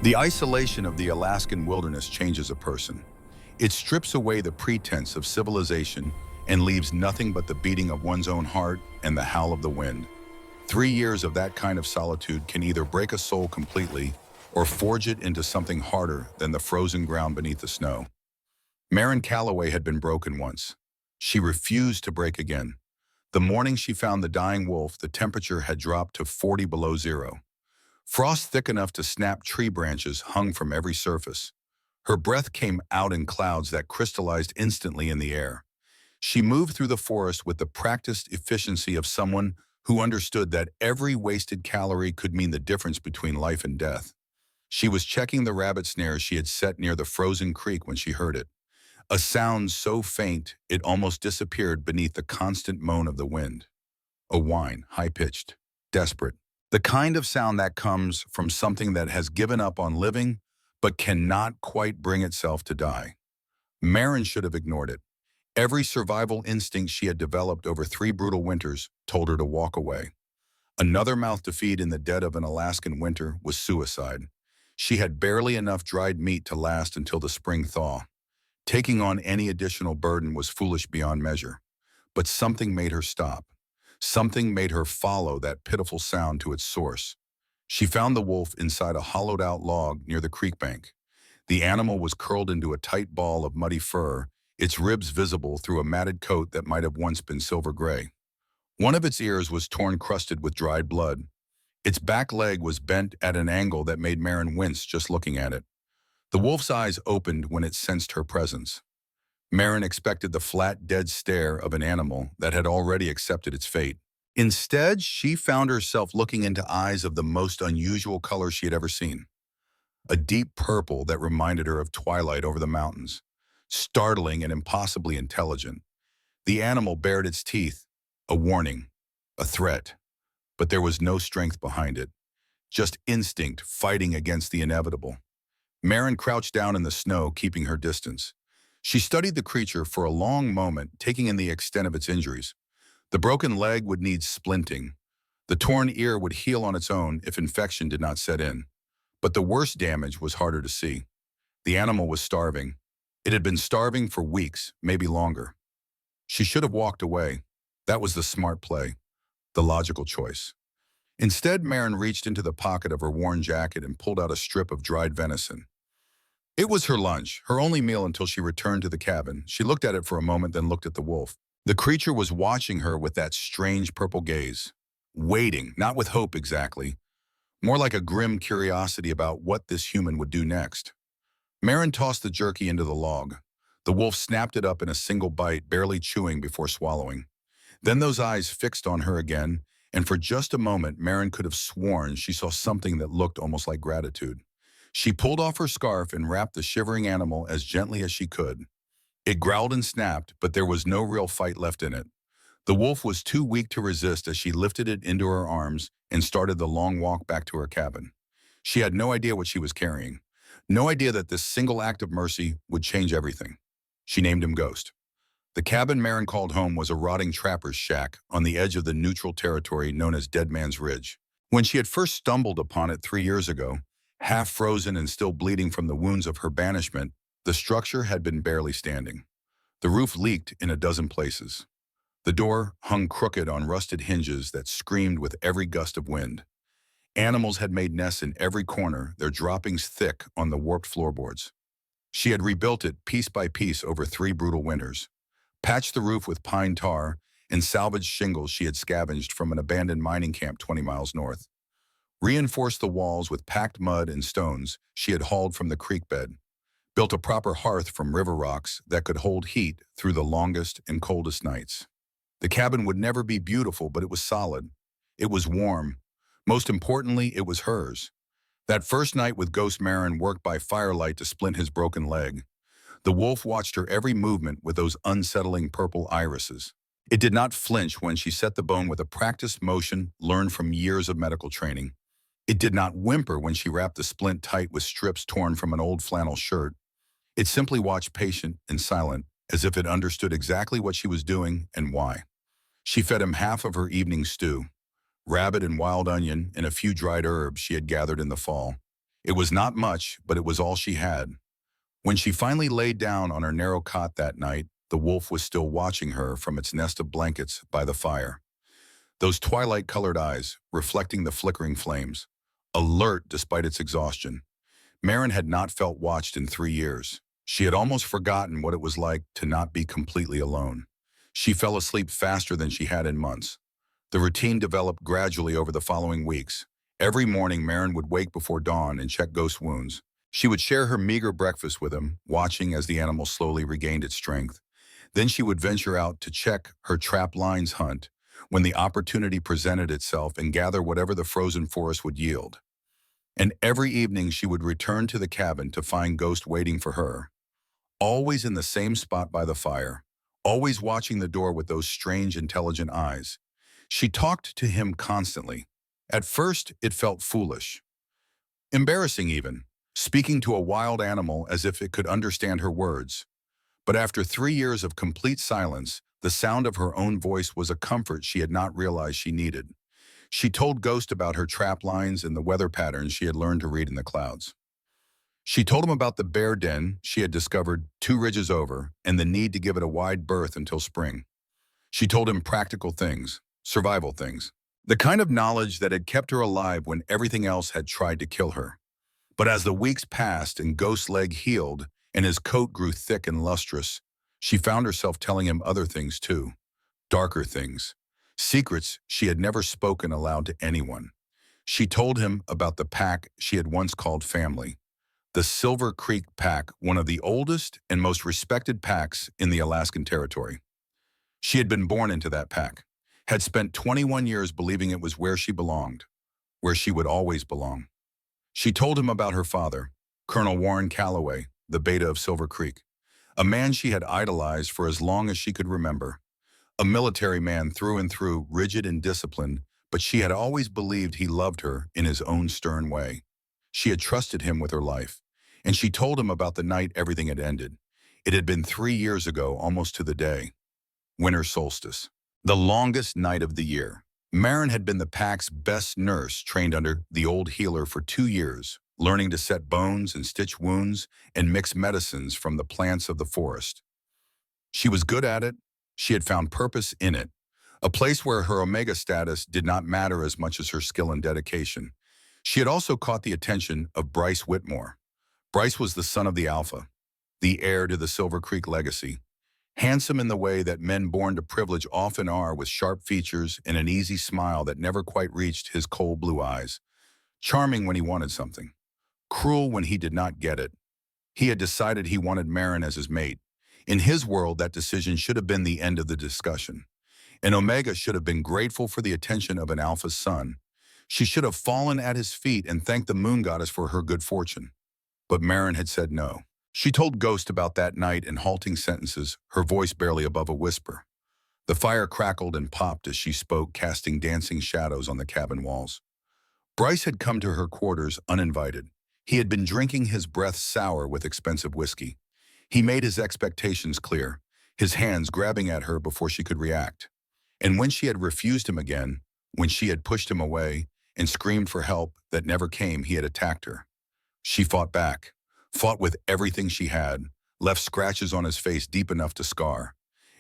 The isolation of the Alaskan wilderness changes a person. It strips away the pretense of civilization and leaves nothing but the beating of one's own heart and the howl of the wind. 3 years of that kind of solitude can either break a soul completely or forge it into something harder than the frozen ground beneath the snow. Marin Calloway had been broken once. She refused to break again. The morning she found the dying wolf, the temperature had dropped to 40 below zero. Frost thick enough to snap tree branches hung from every surface. Her breath came out in clouds that crystallized instantly in the air. She moved through the forest with the practiced efficiency of someone who understood that every wasted calorie could mean the difference between life and death. She was checking the rabbit snares she had set near the frozen creek when she heard it. A sound so faint it almost disappeared beneath the constant moan of the wind. A whine, high-pitched, desperate. The kind of sound that comes from something that has given up on living but cannot quite bring itself to die. Marin should have ignored it. Every survival instinct she had developed over 3 brutal winters told her to walk away. Another mouth to feed in the dead of an Alaskan winter was suicide. She had barely enough dried meat to last until the spring thaw. Taking on any additional burden was foolish beyond measure. But something made her stop. Something made her follow that pitiful sound to its source. She found the wolf inside a hollowed-out log near the creek bank. The animal was curled into a tight ball of muddy fur, its ribs visible through a matted coat that might have once been silver gray. One of its ears was torn crusted with dried blood. Its back leg was bent at an angle that made Marin wince just looking at it. The wolf's eyes opened when it sensed her presence. Marin expected the flat, dead stare of an animal that had already accepted its fate. Instead, she found herself looking into eyes of the most unusual color she had ever seen. A deep purple that reminded her of twilight over the mountains. Startling and impossibly intelligent. The animal bared its teeth, a warning, a threat. But there was no strength behind it, just instinct fighting against the inevitable. Marin crouched down in the snow, keeping her distance. She studied the creature for a long moment, taking in the extent of its injuries. The broken leg would need splinting. The torn ear would heal on its own if infection did not set in. But the worst damage was harder to see. The animal was starving. It had been starving for weeks, maybe longer. She should have walked away. That was the smart play, the logical choice. Instead, Marin reached into the pocket of her worn jacket and pulled out a strip of dried venison. It was her lunch, her only meal until she returned to the cabin. She looked at it for a moment, then looked at the wolf. The creature was watching her with that strange purple gaze. Waiting, not with hope exactly. More like a grim curiosity about what this human would do next. Marin tossed the jerky into the log. The wolf snapped it up in a single bite, barely chewing before swallowing. Then those eyes fixed on her again, and for just a moment, Marin could have sworn she saw something that looked almost like gratitude. She pulled off her scarf and wrapped the shivering animal as gently as she could. It growled and snapped, but there was no real fight left in it. The wolf was too weak to resist as she lifted it into her arms and started the long walk back to her cabin. She had no idea what she was carrying. No idea that this single act of mercy would change everything. She named him Ghost. The cabin Marin called home was a rotting trapper's shack on the edge of the neutral territory known as Dead Man's Ridge. When she had first stumbled upon it 3 years ago, half frozen and still bleeding from the wounds of her banishment, the structure had been barely standing. The roof leaked in a dozen places. The door hung crooked on rusted hinges that screamed with every gust of wind. Animals had made nests in every corner, their droppings thick on the warped floorboards. She had rebuilt it piece by piece over 3 brutal winters, patched the roof with pine tar, and salvaged shingles she had scavenged from an abandoned mining camp 20 miles north. Reinforced the walls with packed mud and stones she had hauled from the creek bed. Built a proper hearth from river rocks that could hold heat through the longest and coldest nights. The cabin would never be beautiful, but it was solid. It was warm. Most importantly, it was hers. That first night with Ghost, Marin worked by firelight to splint his broken leg. The wolf watched her every movement with those unsettling purple irises. It did not flinch when she set the bone with a practiced motion learned from years of medical training. It did not whimper when she wrapped the splint tight with strips torn from an old flannel shirt. It simply watched, patient and silent, as if it understood exactly what she was doing and why. She fed him half of her evening stew, rabbit and wild onion and a few dried herbs she had gathered in the fall. It was not much, but it was all she had. When she finally lay down on her narrow cot that night, the wolf was still watching her from its nest of blankets by the fire. Those twilight-colored eyes, reflecting the flickering flames, alert despite its exhaustion. Marin had not felt watched in 3 years. She had almost forgotten what it was like to not be completely alone. She fell asleep faster than she had in months. The routine developed gradually over the following weeks. Every morning, Marin would wake before dawn and check Ghost's wounds. She would share her meager breakfast with him, watching as the animal slowly regained its strength. Then she would venture out to check her trap lines hunt when the opportunity presented itself and gather whatever the frozen forest would yield. And every evening she would return to the cabin to find Ghost waiting for her, always in the same spot by the fire, always watching the door with those strange, intelligent eyes. She talked to him constantly. At first, it felt foolish, embarrassing even, speaking to a wild animal as if it could understand her words. But after 3 years of complete silence, the sound of her own voice was a comfort she had not realized she needed. She told Ghost about her trap lines and the weather patterns she had learned to read in the clouds. She told him about the bear den she had discovered 2 ridges over and the need to give it a wide berth until spring. She told him practical things, survival things, the kind of knowledge that had kept her alive when everything else had tried to kill her. But as the weeks passed and Ghost's leg healed and his coat grew thick and lustrous, she found herself telling him other things too, darker things, secrets she had never spoken aloud to anyone. She told him about the pack she had once called family, the Silver Creek Pack, one of the oldest and most respected packs in the Alaskan Territory. She had been born into that pack, had spent 21 years believing it was where she belonged, where she would always belong. She told him about her father, Colonel Warren Calloway, the beta of Silver Creek, a man she had idolized for as long as she could remember. A military man through and through, rigid and disciplined, but she had always believed he loved her in his own stern way. She had trusted him with her life, and she told him about the night everything had ended. It had been 3 years ago, almost to the day. Winter solstice, the longest night of the year. Marin had been the pack's best nurse, trained under the old healer for 2 years, learning to set bones and stitch wounds and mix medicines from the plants of the forest. She was good at it. She had found purpose in it, a place where her omega status did not matter as much as her skill and dedication. She had also caught the attention of Bryce Whitmore. Bryce was the son of the Alpha, the heir to the Silver Creek legacy. Handsome in the way that men born to privilege often are, with sharp features and an easy smile that never quite reached his cold blue eyes. Charming when he wanted something, cruel when he did not get it. He had decided he wanted Marin as his mate. In his world, that decision should have been the end of the discussion. And Omega should have been grateful for the attention of an Alpha's son. She should have fallen at his feet and thanked the moon goddess for her good fortune. But Marin had said no. She told Ghost about that night in halting sentences, her voice barely above a whisper. The fire crackled and popped as she spoke, casting dancing shadows on the cabin walls. Bryce had come to her quarters uninvited. He had been drinking his breath sour with expensive whiskey. He made his expectations clear, his hands grabbing at her before she could react. And when she had refused him again, when she had pushed him away and screamed for help that never came, he had attacked her. She fought back, fought with everything she had, left scratches on his face deep enough to scar,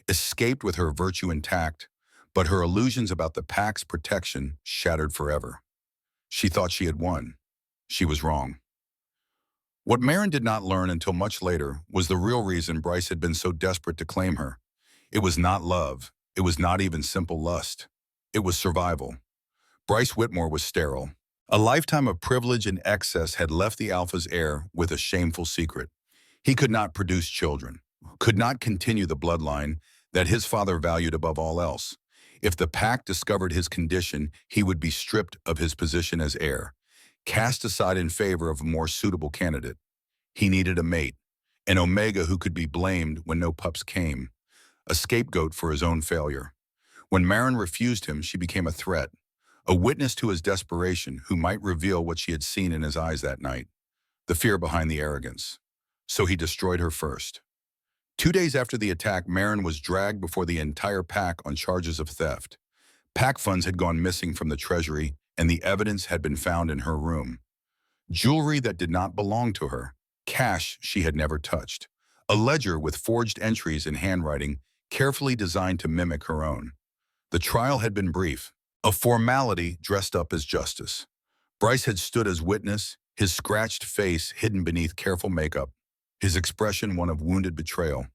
escaped with her virtue intact, but her illusions about the pack's protection shattered forever. She thought she had won. She was wrong. What Marin did not learn until much later was the real reason Bryce had been so desperate to claim her. It was not love. It was not even simple lust. It was survival. Bryce Whitmore was sterile. A lifetime of privilege and excess had left the Alpha's heir with a shameful secret. He could not produce children, could not continue the bloodline that his father valued above all else. If the pack discovered his condition, he would be stripped of his position as heir, cast aside in favor of a more suitable candidate. He needed a mate, an Omega who could be blamed when no pups came, a scapegoat for his own failure. When Marin refused him, she became a threat, a witness to his desperation who might reveal what she had seen in his eyes that night, the fear behind the arrogance. So he destroyed her first. 2 days after the attack, Marin was dragged before the entire pack on charges of theft. Pack funds had gone missing from the treasury, and the evidence had been found in her room. jewelry that did not belong to her, cash she had never touched, a ledger with forged entries in handwriting carefully designed to mimic her own. The trial had been brief, a formality dressed up as justice. Bryce had stood as witness, his scratched face hidden beneath careful makeup, his expression one of wounded betrayal.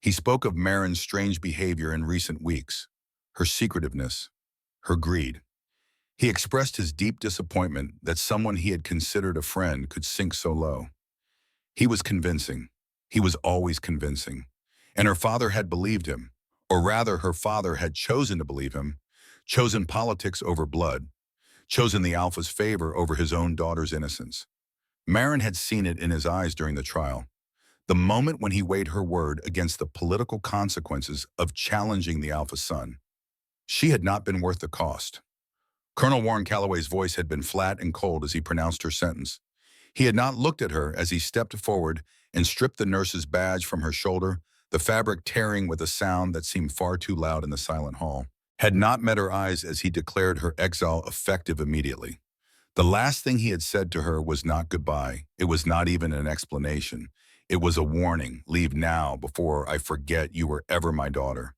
He spoke of Marin's strange behavior in recent weeks, her secretiveness, her greed. He expressed his deep disappointment that someone he had considered a friend could sink so low. He was convincing. He was always convincing. And her father had believed him, or rather her father had chosen to believe him, chosen politics over blood, chosen the Alpha's favor over his own daughter's innocence. Marin had seen it in his eyes during the trial. The moment when he weighed her word against the political consequences of challenging the Alpha son. She had not been worth the cost. Colonel Warren Calloway's voice had been flat and cold as he pronounced her sentence. He had not looked at her as he stepped forward and stripped the nurse's badge from her shoulder, the fabric tearing with a sound that seemed far too loud in the silent hall. Had not met her eyes as he declared her exile effective immediately. The last thing he had said to her was not goodbye. It was not even an explanation. It was a warning. Leave now before I forget you were ever my daughter.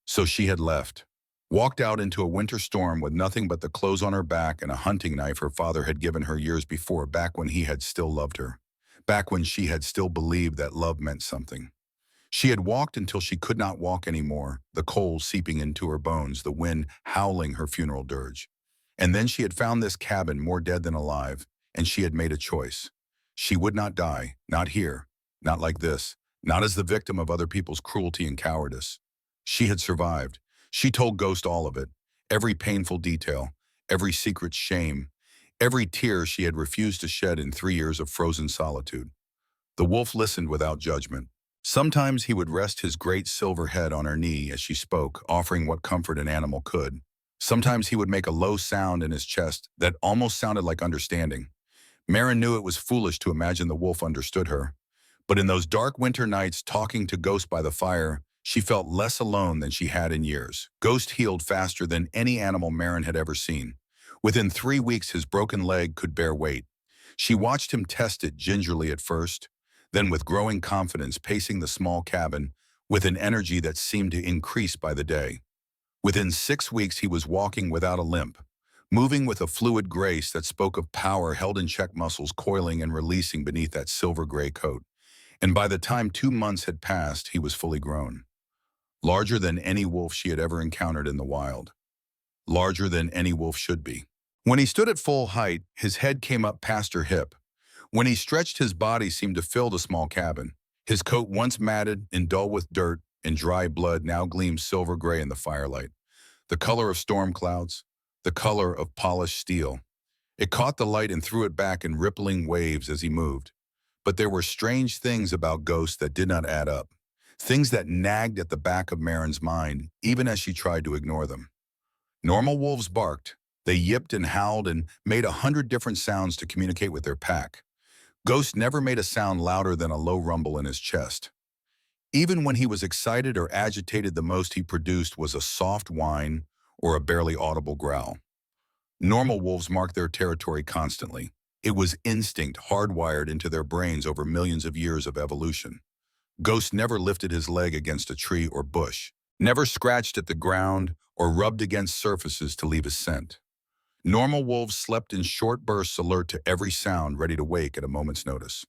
So she had left. Walked out into a winter storm with nothing but the clothes on her back and a hunting knife her father had given her years before, back when he had still loved her. Back when she had still believed that love meant something. She had walked until she could not walk anymore, the cold seeping into her bones, the wind howling her funeral dirge. And then she had found this cabin more dead than alive, and she had made a choice. She would not die, not here, not like this, not as the victim of other people's cruelty and cowardice. She had survived. She told Ghost all of it, every painful detail, every secret shame, every tear she had refused to shed in 3 years of frozen solitude. The wolf listened without judgment. Sometimes he would rest his great silver head on her knee as she spoke, offering what comfort an animal could. Sometimes he would make a low sound in his chest that almost sounded like understanding. Marin knew it was foolish to imagine the wolf understood her. But in those dark winter nights, talking to Ghost by the fire, she felt less alone than she had in years. Ghost healed faster than any animal Marin had ever seen. Within 3 weeks, his broken leg could bear weight. She watched him test it gingerly at first, then with growing confidence pacing the small cabin with an energy that seemed to increase by the day. Within 6 weeks, he was walking without a limp, moving with a fluid grace that spoke of power held in check, muscles coiling and releasing beneath that silver-gray coat. And by the time 2 months had passed, he was fully grown. Larger than any wolf she had ever encountered in the wild. Larger than any wolf should be. When he stood at full height, his head came up past her hip. When he stretched, his body seemed to fill the small cabin. His coat, once matted and dull with dirt and dry blood, now gleamed silver gray in the firelight. The color of storm clouds, the color of polished steel. It caught the light and threw it back in rippling waves as he moved. But there were strange things about Ghost that did not add up. Things that nagged at the back of Marin's mind, even as she tried to ignore them. Normal wolves barked. They yipped and howled and made 100 different sounds to communicate with their pack. Ghost never made a sound louder than a low rumble in his chest. Even when he was excited or agitated, the most he produced was a soft whine or a barely audible growl. Normal wolves marked their territory constantly. It was instinct hardwired into their brains over millions of years of evolution. Ghost never lifted his leg against a tree or bush, never scratched at the ground or rubbed against surfaces to leave a scent. Normal wolves slept in short bursts, alert to every sound, ready to wake at a moment's notice.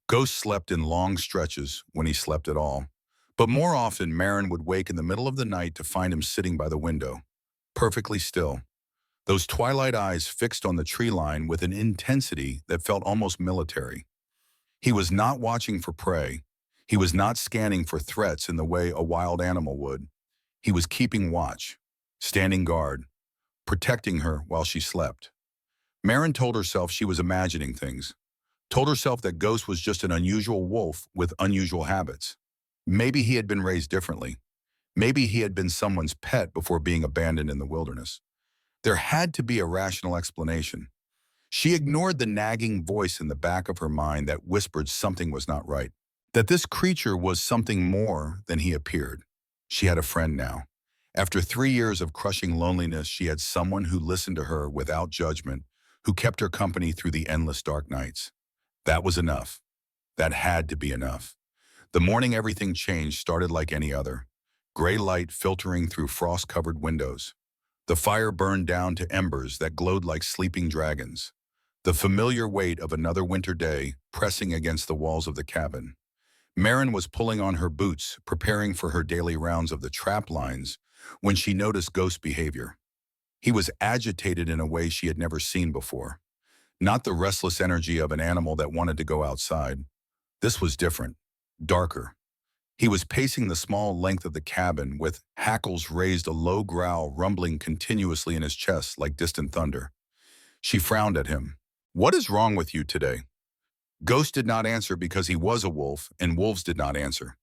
Ghost slept in long stretches when he slept at all. But more often, Marin would wake in the middle of the night to find him sitting by the window, perfectly still. Those twilight eyes fixed on the tree line with an intensity that felt almost military. He was not watching for prey. He was not scanning for threats in the way a wild animal would. He was keeping watch, standing guard, protecting her while she slept. Marin told herself she was imagining things, told herself that Ghost was just an unusual wolf with unusual habits. Maybe he had been raised differently. Maybe he had been someone's pet before being abandoned in the wilderness. There had to be a rational explanation. She ignored the nagging voice in the back of her mind that whispered something was not right, that this creature was something more than he appeared. She had a friend now. After 3 years of crushing loneliness, she had someone who listened to her without judgment, who kept her company through the endless dark nights. That was enough. That had to be enough. The morning everything changed started like any other. Gray light filtering through frost-covered windows. The fire burned down to embers that glowed like sleeping dragons. The familiar weight of another winter day pressing against the walls of the cabin. Marin was pulling on her boots, preparing for her daily rounds of the trap lines, when she noticed Ghost's behavior. He was agitated in a way she had never seen before. Not the restless energy of an animal that wanted to go outside. This was different, darker. He was pacing the small length of the cabin with hackles raised, a low growl rumbling continuously in his chest like distant thunder. She frowned at him. "What is wrong with you today?" Ghost did not answer because he was a wolf, and wolves did not answer.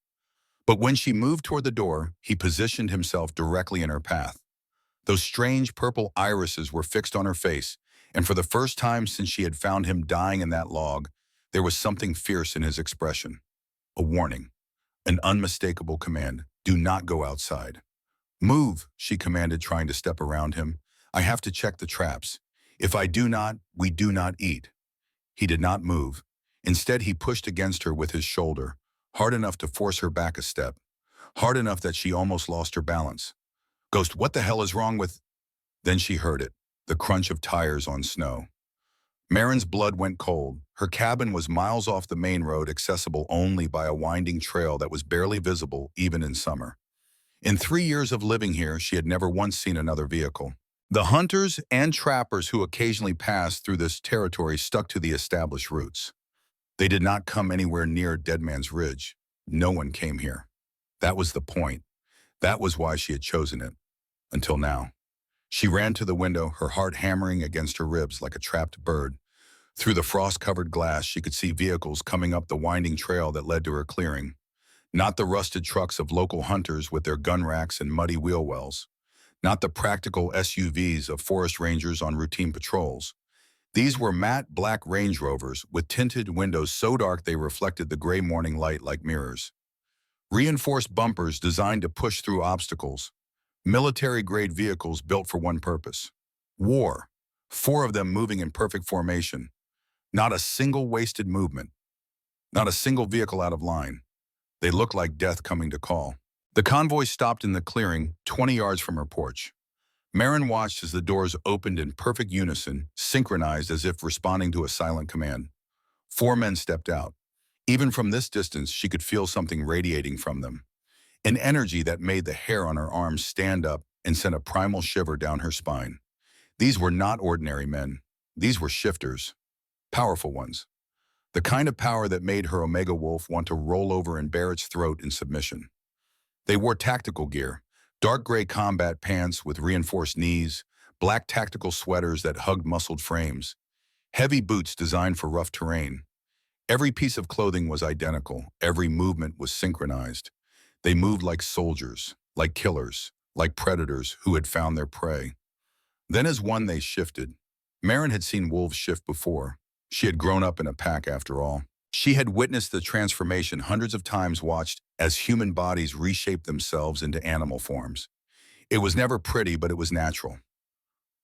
But when she moved toward the door, he positioned himself directly in her path. Those strange purple irises were fixed on her face, and for the first time since she had found him dying in that log, there was something fierce in his expression. A warning, an unmistakable command. "Do not go outside." "Move," she commanded, trying to step around him. "I have to check the traps. If I do not, we do not eat." He did not move. Instead, he pushed against her with his shoulder, hard enough to force her back a step, hard enough that she almost lost her balance. "Ghost, what the hell is wrong with—" Then she heard it, the crunch of tires on snow. Marin's blood went cold. Her cabin was miles off the main road, accessible only by a winding trail that was barely visible even in summer. In 3 years of living here, she had never once seen another vehicle. The hunters and trappers who occasionally passed through this territory stuck to the established routes. They did not come anywhere near Dead Man's Ridge. No one came here. That was the point. That was why she had chosen it. Until now. She ran to the window, her heart hammering against her ribs like a trapped bird. Through the frost-covered glass, she could see vehicles coming up the winding trail that led to her clearing. Not the rusted trucks of local hunters with their gun racks and muddy wheel wells. Not the practical SUVs of forest rangers on routine patrols. These were matte black Range Rovers with tinted windows so dark they reflected the gray morning light like mirrors. Reinforced bumpers designed to push through obstacles. Military-grade vehicles built for one purpose. War. 4 of them moving in perfect formation. Not a single wasted movement. Not a single vehicle out of line. They looked like death coming to call. The convoy stopped in the clearing, 20 yards from her porch. Marin watched as the doors opened in perfect unison, synchronized as if responding to a silent command. 4 men stepped out. Even from this distance, she could feel something radiating from them. An energy that made the hair on her arms stand up and sent a primal shiver down her spine. These were not ordinary men. These were shifters. Powerful ones. The kind of power that made her Omega Wolf want to roll over and bare its throat in submission. They wore tactical gear. Dark gray combat pants with reinforced knees, black tactical sweaters that hugged muscled frames, heavy boots designed for rough terrain. Every piece of clothing was identical. Every movement was synchronized. They moved like soldiers, like killers, like predators who had found their prey. Then as one they shifted. Marin had seen wolves shift before. She had grown up in a pack after all. She had witnessed the transformation hundreds of times, watched as human bodies reshaped themselves into animal forms. It was never pretty, but it was natural.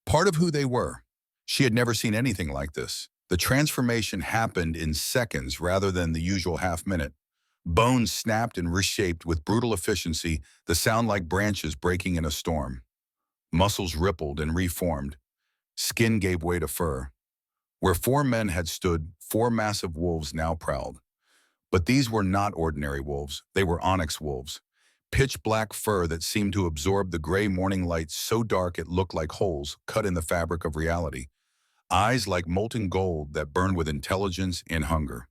Part of who they were. She had never seen anything like this. The transformation happened in seconds rather than the usual half-minute. Bones snapped and reshaped with brutal efficiency, the sound like branches breaking in a storm. Muscles rippled and reformed. Skin gave way to fur. Where 4 men had stood, 4 massive wolves now prowled. But these were not ordinary wolves. They were onyx wolves. Pitch black fur that seemed to absorb the gray morning light so dark it looked like holes cut in the fabric of reality. Eyes like molten gold that burned with intelligence and hunger.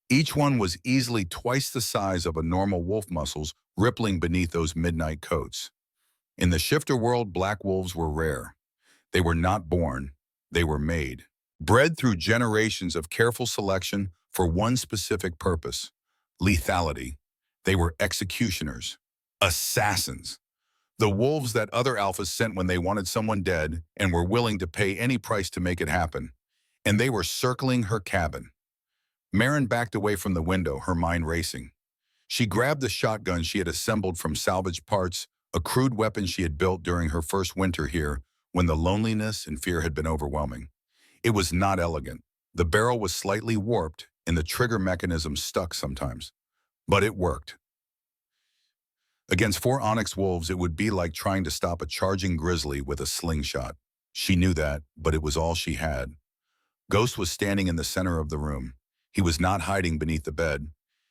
Each one was easily twice the size of a normal wolf, muscles rippling beneath those midnight coats. In the shifter world, black wolves were rare. They were not born. They were made. Bred through generations of careful selection for one specific purpose: lethality. They were executioners, assassins. The wolves that other alphas sent when they wanted someone dead and were willing to pay any price to make it happen. And they were circling her cabin. Marin backed away from the window, her mind racing. She grabbed the shotgun she had assembled from salvaged parts, a crude weapon she had built during her first winter here when the loneliness and fear had been overwhelming. It was not elegant. The barrel was slightly warped and the trigger mechanism stuck sometimes. But it worked. Against four onyx wolves, it would be like trying to stop a charging grizzly with a slingshot. She knew that, but it was all she had. Ghost was standing in the center of the room. He was not hiding beneath the bed.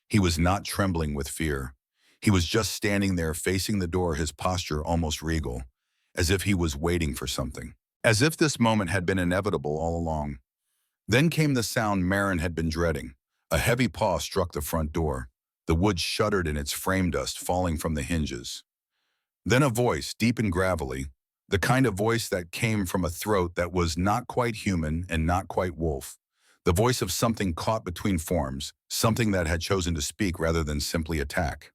He was not trembling with fear. He was just standing there facing the door, his posture almost regal, as if he was waiting for something. As if this moment had been inevitable all along. Then came the sound Marin had been dreading. A heavy paw struck the front door. The wood shuddered in its frame dust falling from the hinges. Then a voice, deep and gravelly, the kind of voice that came from a throat that was not quite human and not quite wolf. The voice of something caught between forms, something that had chosen to speak rather than simply attack.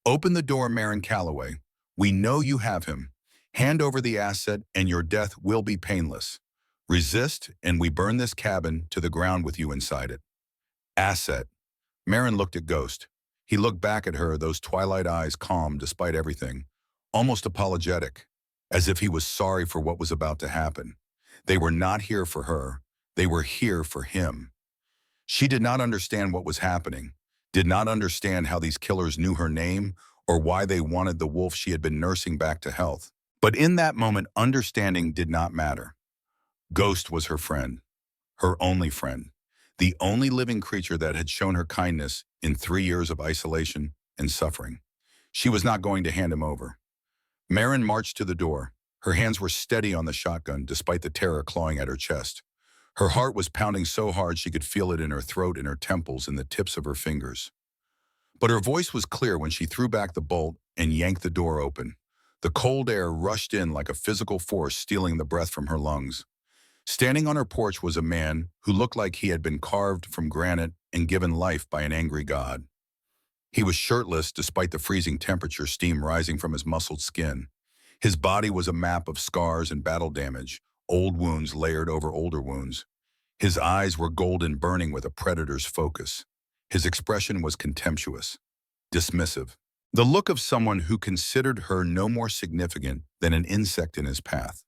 Open the door, Marin Calloway. We know you have him. Hand over the asset and your death will be painless. Resist and we burn this cabin to the ground with you inside it. Asset. Marin looked at Ghost. He looked back at her, those twilight eyes calm despite everything, almost apologetic, as if he was sorry for what was about to happen. They were not here for her. They were here for him. She did not understand what was happening, did not understand how these killers knew her name or why they wanted the wolf she had been nursing back to health. But in that moment, understanding did not matter. Ghost was her friend, her only friend, the only living creature that had shown her kindness in 3 years of isolation and suffering. She was not going to hand him over. Marin marched to the door. Her hands were steady on the shotgun despite the terror clawing at her chest. Her heart was pounding so hard she could feel it in her throat, in her temples, in the tips of her fingers. But her voice was clear when she threw back the bolt and yanked the door open. The cold air rushed in like a physical force, stealing the breath from her lungs. Standing on her porch was a man who looked like he had been carved from granite and given life by an angry god. He was shirtless despite the freezing temperature, steam rising from his muscled skin. His body was a map of scars and battle damage, old wounds layered over older wounds. His eyes were golden, burning with a predator's focus. His expression was contemptuous, dismissive. The look of someone who considered her no more significant than an insect in his path.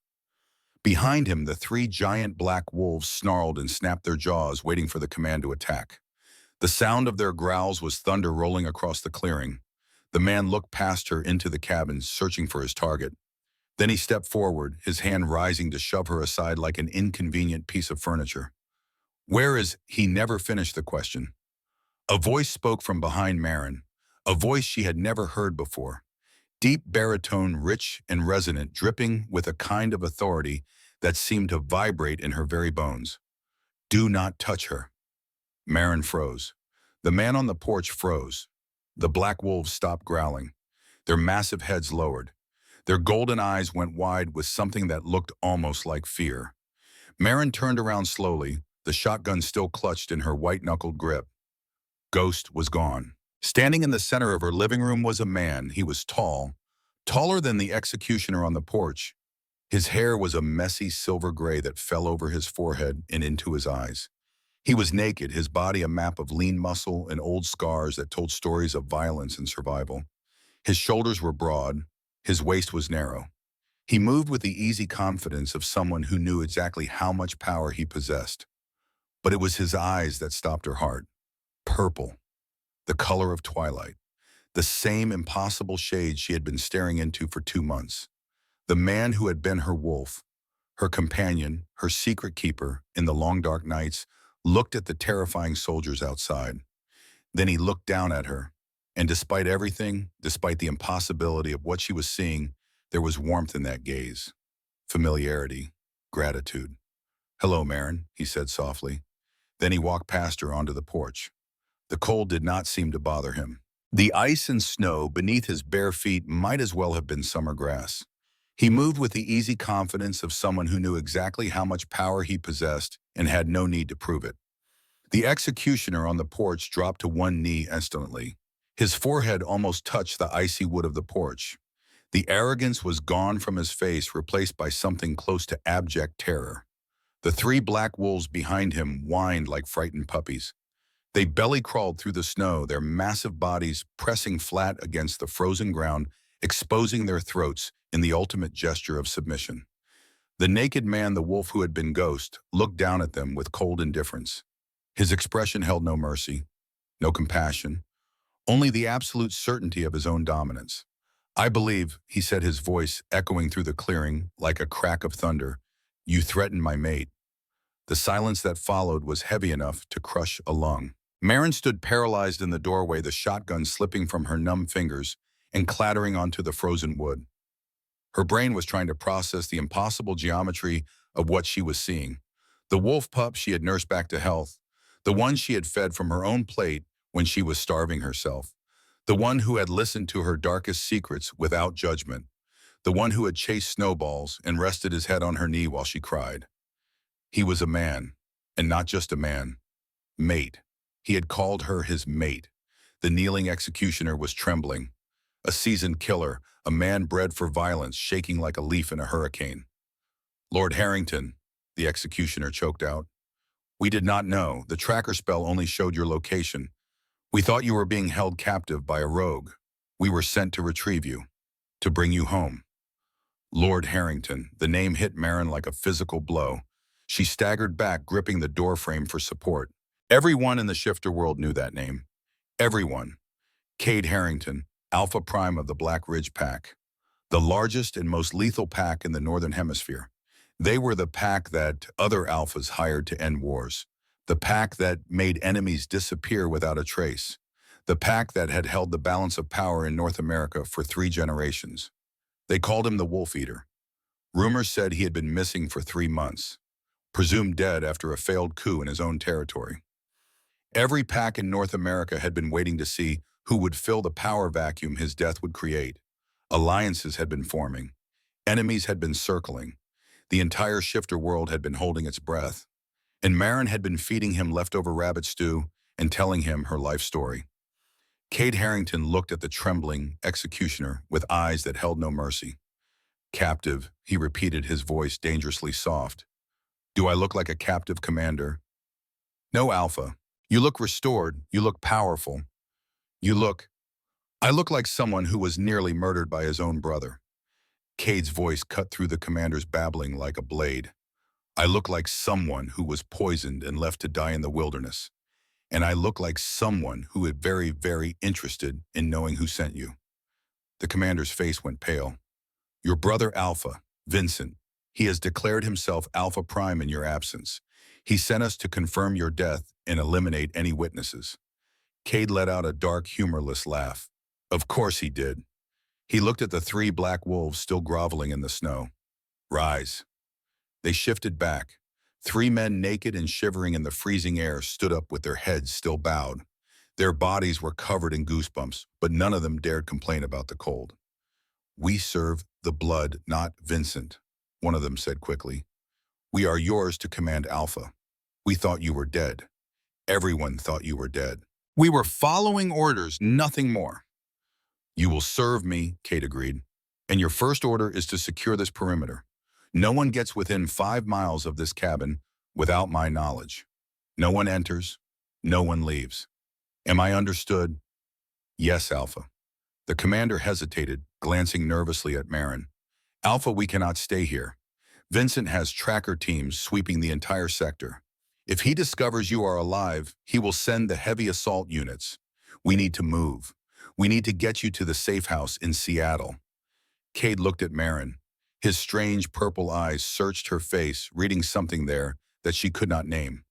Behind him, the 3 giant black wolves snarled and snapped their jaws, waiting for the command to attack. The sound of their growls was thunder rolling across the clearing. The man looked past her into the cabin, searching for his target. Then he stepped forward, his hand rising to shove her aside like an inconvenient piece of furniture. Where is he? Never finished the question. A voice spoke from behind Marin, a voice she had never heard before. Deep baritone, rich and resonant, dripping with a kind of authority that seemed to vibrate in her very bones. Do not touch her. Marin froze. The man on the porch froze. The black wolves stopped growling. Their massive heads lowered. Their golden eyes went wide with something that looked almost like fear. Marin turned around slowly, the shotgun still clutched in her white-knuckled grip. Ghost was gone. Standing in the center of her living room was a man. He was tall, taller than the executioner on the porch. His hair was a messy silver gray that fell over his forehead and into his eyes. He was naked, his body a map of lean muscle and old scars that told stories of violence and survival. His shoulders were broad, his waist was narrow. He moved with the easy confidence of someone who knew exactly how much power he possessed. But it was his eyes that stopped her heart. Purple. The color of twilight, the same impossible shade she had been staring into for 2 months. The man who had been her wolf, her companion, her secret keeper in the long dark nights, looked at the terrifying soldiers outside. Then he looked down at her, and despite everything, despite the impossibility of what she was seeing, there was warmth in that gaze, familiarity, gratitude. Hello, Marin, he said softly. Then he walked past her onto the porch. The cold did not seem to bother him. The ice and snow beneath his bare feet might as well have been summer grass. He moved with the easy confidence of someone who knew exactly how much power he possessed and had no need to prove it. The executioner on the porch dropped to one knee instantly. His forehead almost touched the icy wood of the porch. The arrogance was gone from his face, replaced by something close to abject terror. The 3 black wolves behind him whined like frightened puppies. They belly-crawled through the snow, their massive bodies pressing flat against the frozen ground, exposing their throats in the ultimate gesture of submission. The naked man, the wolf who had been Ghost, looked down at them with cold indifference. His expression held no mercy, no compassion, only the absolute certainty of his own dominance. "I believe," he said, his voice echoing through the clearing like a crack of thunder, "you threatened my mate." The silence that followed was heavy enough to crush a lung. Marin stood paralyzed in the doorway, the shotgun slipping from her numb fingers and clattering onto the frozen wood. Her brain was trying to process the impossible geometry of what she was seeing. The wolf pup she had nursed back to health, the one she had fed from her own plate when she was starving herself, the one who had listened to her darkest secrets without judgment, the one who had chased snowballs and rested his head on her knee while she cried. He was a man, and not just a man. Mate. He had called her his mate. The kneeling executioner was trembling. A seasoned killer, a man bred for violence, shaking like a leaf in a hurricane. "Lord Harrington," the executioner choked out. "We did not know. The tracker spell only showed your location. We thought you were being held captive by a rogue. We were sent to retrieve you, to bring you home." Lord Harrington. The name hit Marin like a physical blow. She staggered back, gripping the doorframe for support. Everyone in the shifter world knew that name. Everyone. Cade Harrington, Alpha Prime of the Black Ridge Pack. The largest and most lethal pack in the Northern Hemisphere. They were the pack that other alphas hired to end wars. The pack that made enemies disappear without a trace. The pack that had held the balance of power in North America for 3 generations. They called him the Wolf Eater. Rumors said he had been missing for 3 months, presumed dead after a failed coup in his own territory. Every pack in North America had been waiting to see who would fill the power vacuum his death would create. Alliances had been forming. Enemies had been circling. The entire shifter world had been holding its breath. And Marin had been feeding him leftover rabbit stew and telling him her life story. Cade Harrington looked at the trembling executioner with eyes that held no mercy. "Captive," he repeated, his voice dangerously soft. "Do I look like a captive, Commander?" "No, Alpha. You look restored. You look powerful. You look... I look like someone who was nearly murdered by his own brother." Cade's voice cut through the commander's babbling like a blade. "I look like someone who was poisoned and left to die in the wilderness. And I look like someone who is very, very interested in knowing who sent you." The commander's face went pale. "Your brother Alpha, Vincent, he has declared himself Alpha Prime in your absence. He sent us to confirm your death and eliminate any witnesses." Cade let out a dark, humorless laugh. "Of course he did." He looked at the 3 black wolves still groveling in the snow. "Rise." They shifted back. 3 men, naked and shivering in the freezing air, stood up with their heads still bowed. Their bodies were covered in goosebumps, but none of them dared complain about the cold. "We serve the blood, not Vincent," one of them said quickly. "We are yours to command Alpha. We thought you were dead. Everyone thought you were dead. We were following orders, nothing more." "You will serve me," Kate agreed. "And your first order is to secure this perimeter. No one gets within 5 miles of this cabin without my knowledge. No one enters, no one leaves. Am I understood?" "Yes, Alpha." The commander hesitated, glancing nervously at Marin. "Alpha, we cannot stay here. Vincent has tracker teams sweeping the entire sector. If he discovers you are alive, he will send the heavy assault units. We need to move. We need to get you to the safe house in Seattle." Cade looked at Marin. His strange purple eyes searched her face, reading something there that she could not name.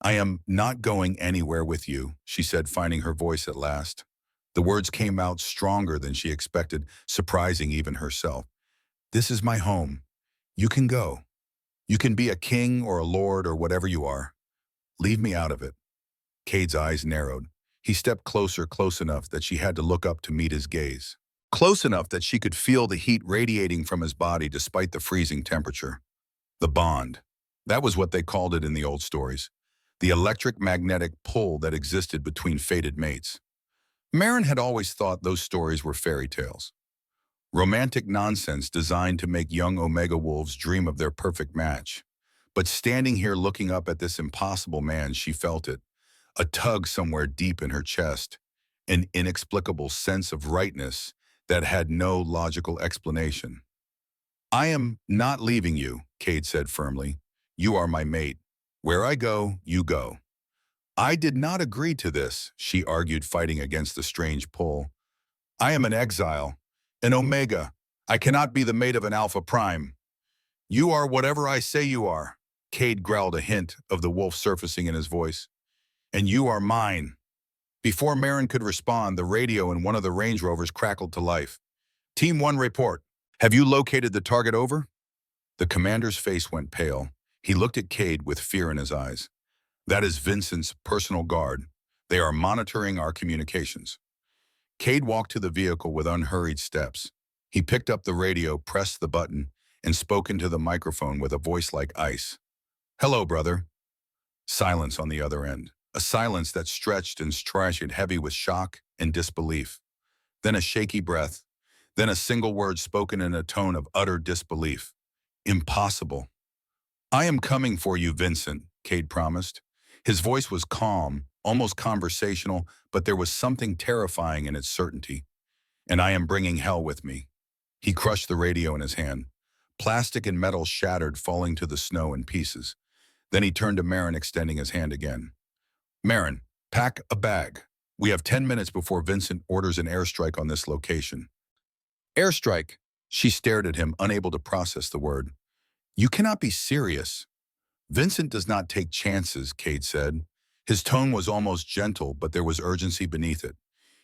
"I am not going anywhere with you," she said, finding her voice at last. The words came out stronger than she expected, surprising even herself. "This is my home. You can go. You can be a king or a lord or whatever you are. Leave me out of it." Cade's eyes narrowed. He stepped closer, close enough that she had to look up to meet his gaze. Close enough that she could feel the heat radiating from his body despite the freezing temperature. The bond. That was what they called it in the old stories. The electric magnetic pull that existed between fated mates. Marin had always thought those stories were fairy tales. Romantic nonsense designed to make young Omega Wolves dream of their perfect match. But standing here looking up at this impossible man, she felt it. A tug somewhere deep in her chest. An inexplicable sense of rightness that had no logical explanation. I am not leaving you, Cade said firmly. You are my mate. Where I go, you go. I did not agree to this, she argued, fighting against the strange pull. I am an exile, an Omega. I cannot be the mate of an Alpha Prime. You are whatever I say you are. Cade growled, a hint of the wolf surfacing in his voice. And you are mine. Before Marin could respond, the radio in one of the Range Rovers crackled to life. Team 1 report. Have you located the target? Over? The commander's face went pale. He looked at Cade with fear in his eyes. That is Vincent's personal guard. They are monitoring our communications. Cade walked to the vehicle with unhurried steps. He picked up the radio, pressed the button, and spoke into the microphone with a voice like ice. Hello, brother. Silence on the other end. A silence that stretched and stretched, heavy with shock and disbelief. Then a shaky breath. Then a single word spoken in a tone of utter disbelief. Impossible. I am coming for you, Vincent, Cade promised. His voice was calm, almost conversational, but there was something terrifying in its certainty. And I am bringing hell with me. He crushed the radio in his hand. Plastic and metal shattered, falling to the snow in pieces. Then he turned to Marin, extending his hand again. Marin, pack a bag. We have 10 minutes before Vincent orders an airstrike on this location. Airstrike? She stared at him, unable to process the word. You cannot be serious. Vincent does not take chances, Cade said. His tone was almost gentle, but there was urgency beneath it.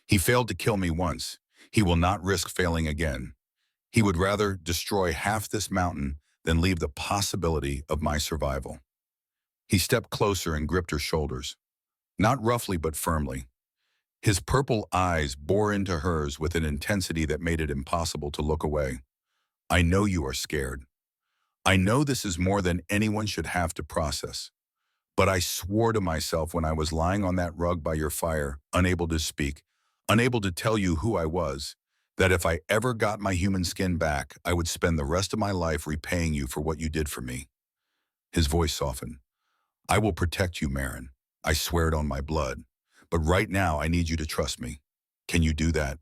He failed to kill me once. He will not risk failing again. He would rather destroy half this mountain than leave the possibility of my survival. He stepped closer and gripped her shoulders. Not roughly, but firmly. His purple eyes bore into hers with an intensity that made it impossible to look away. I know you are scared. I know this is more than anyone should have to process. But I swore to myself when I was lying on that rug by your fire, unable to speak, unable to tell you who I was, that if I ever got my human skin back, I would spend the rest of my life repaying you for what you did for me. His voice softened. I will protect you, Marin. I swear it on my blood. But right now, I need you to trust me. Can you do that?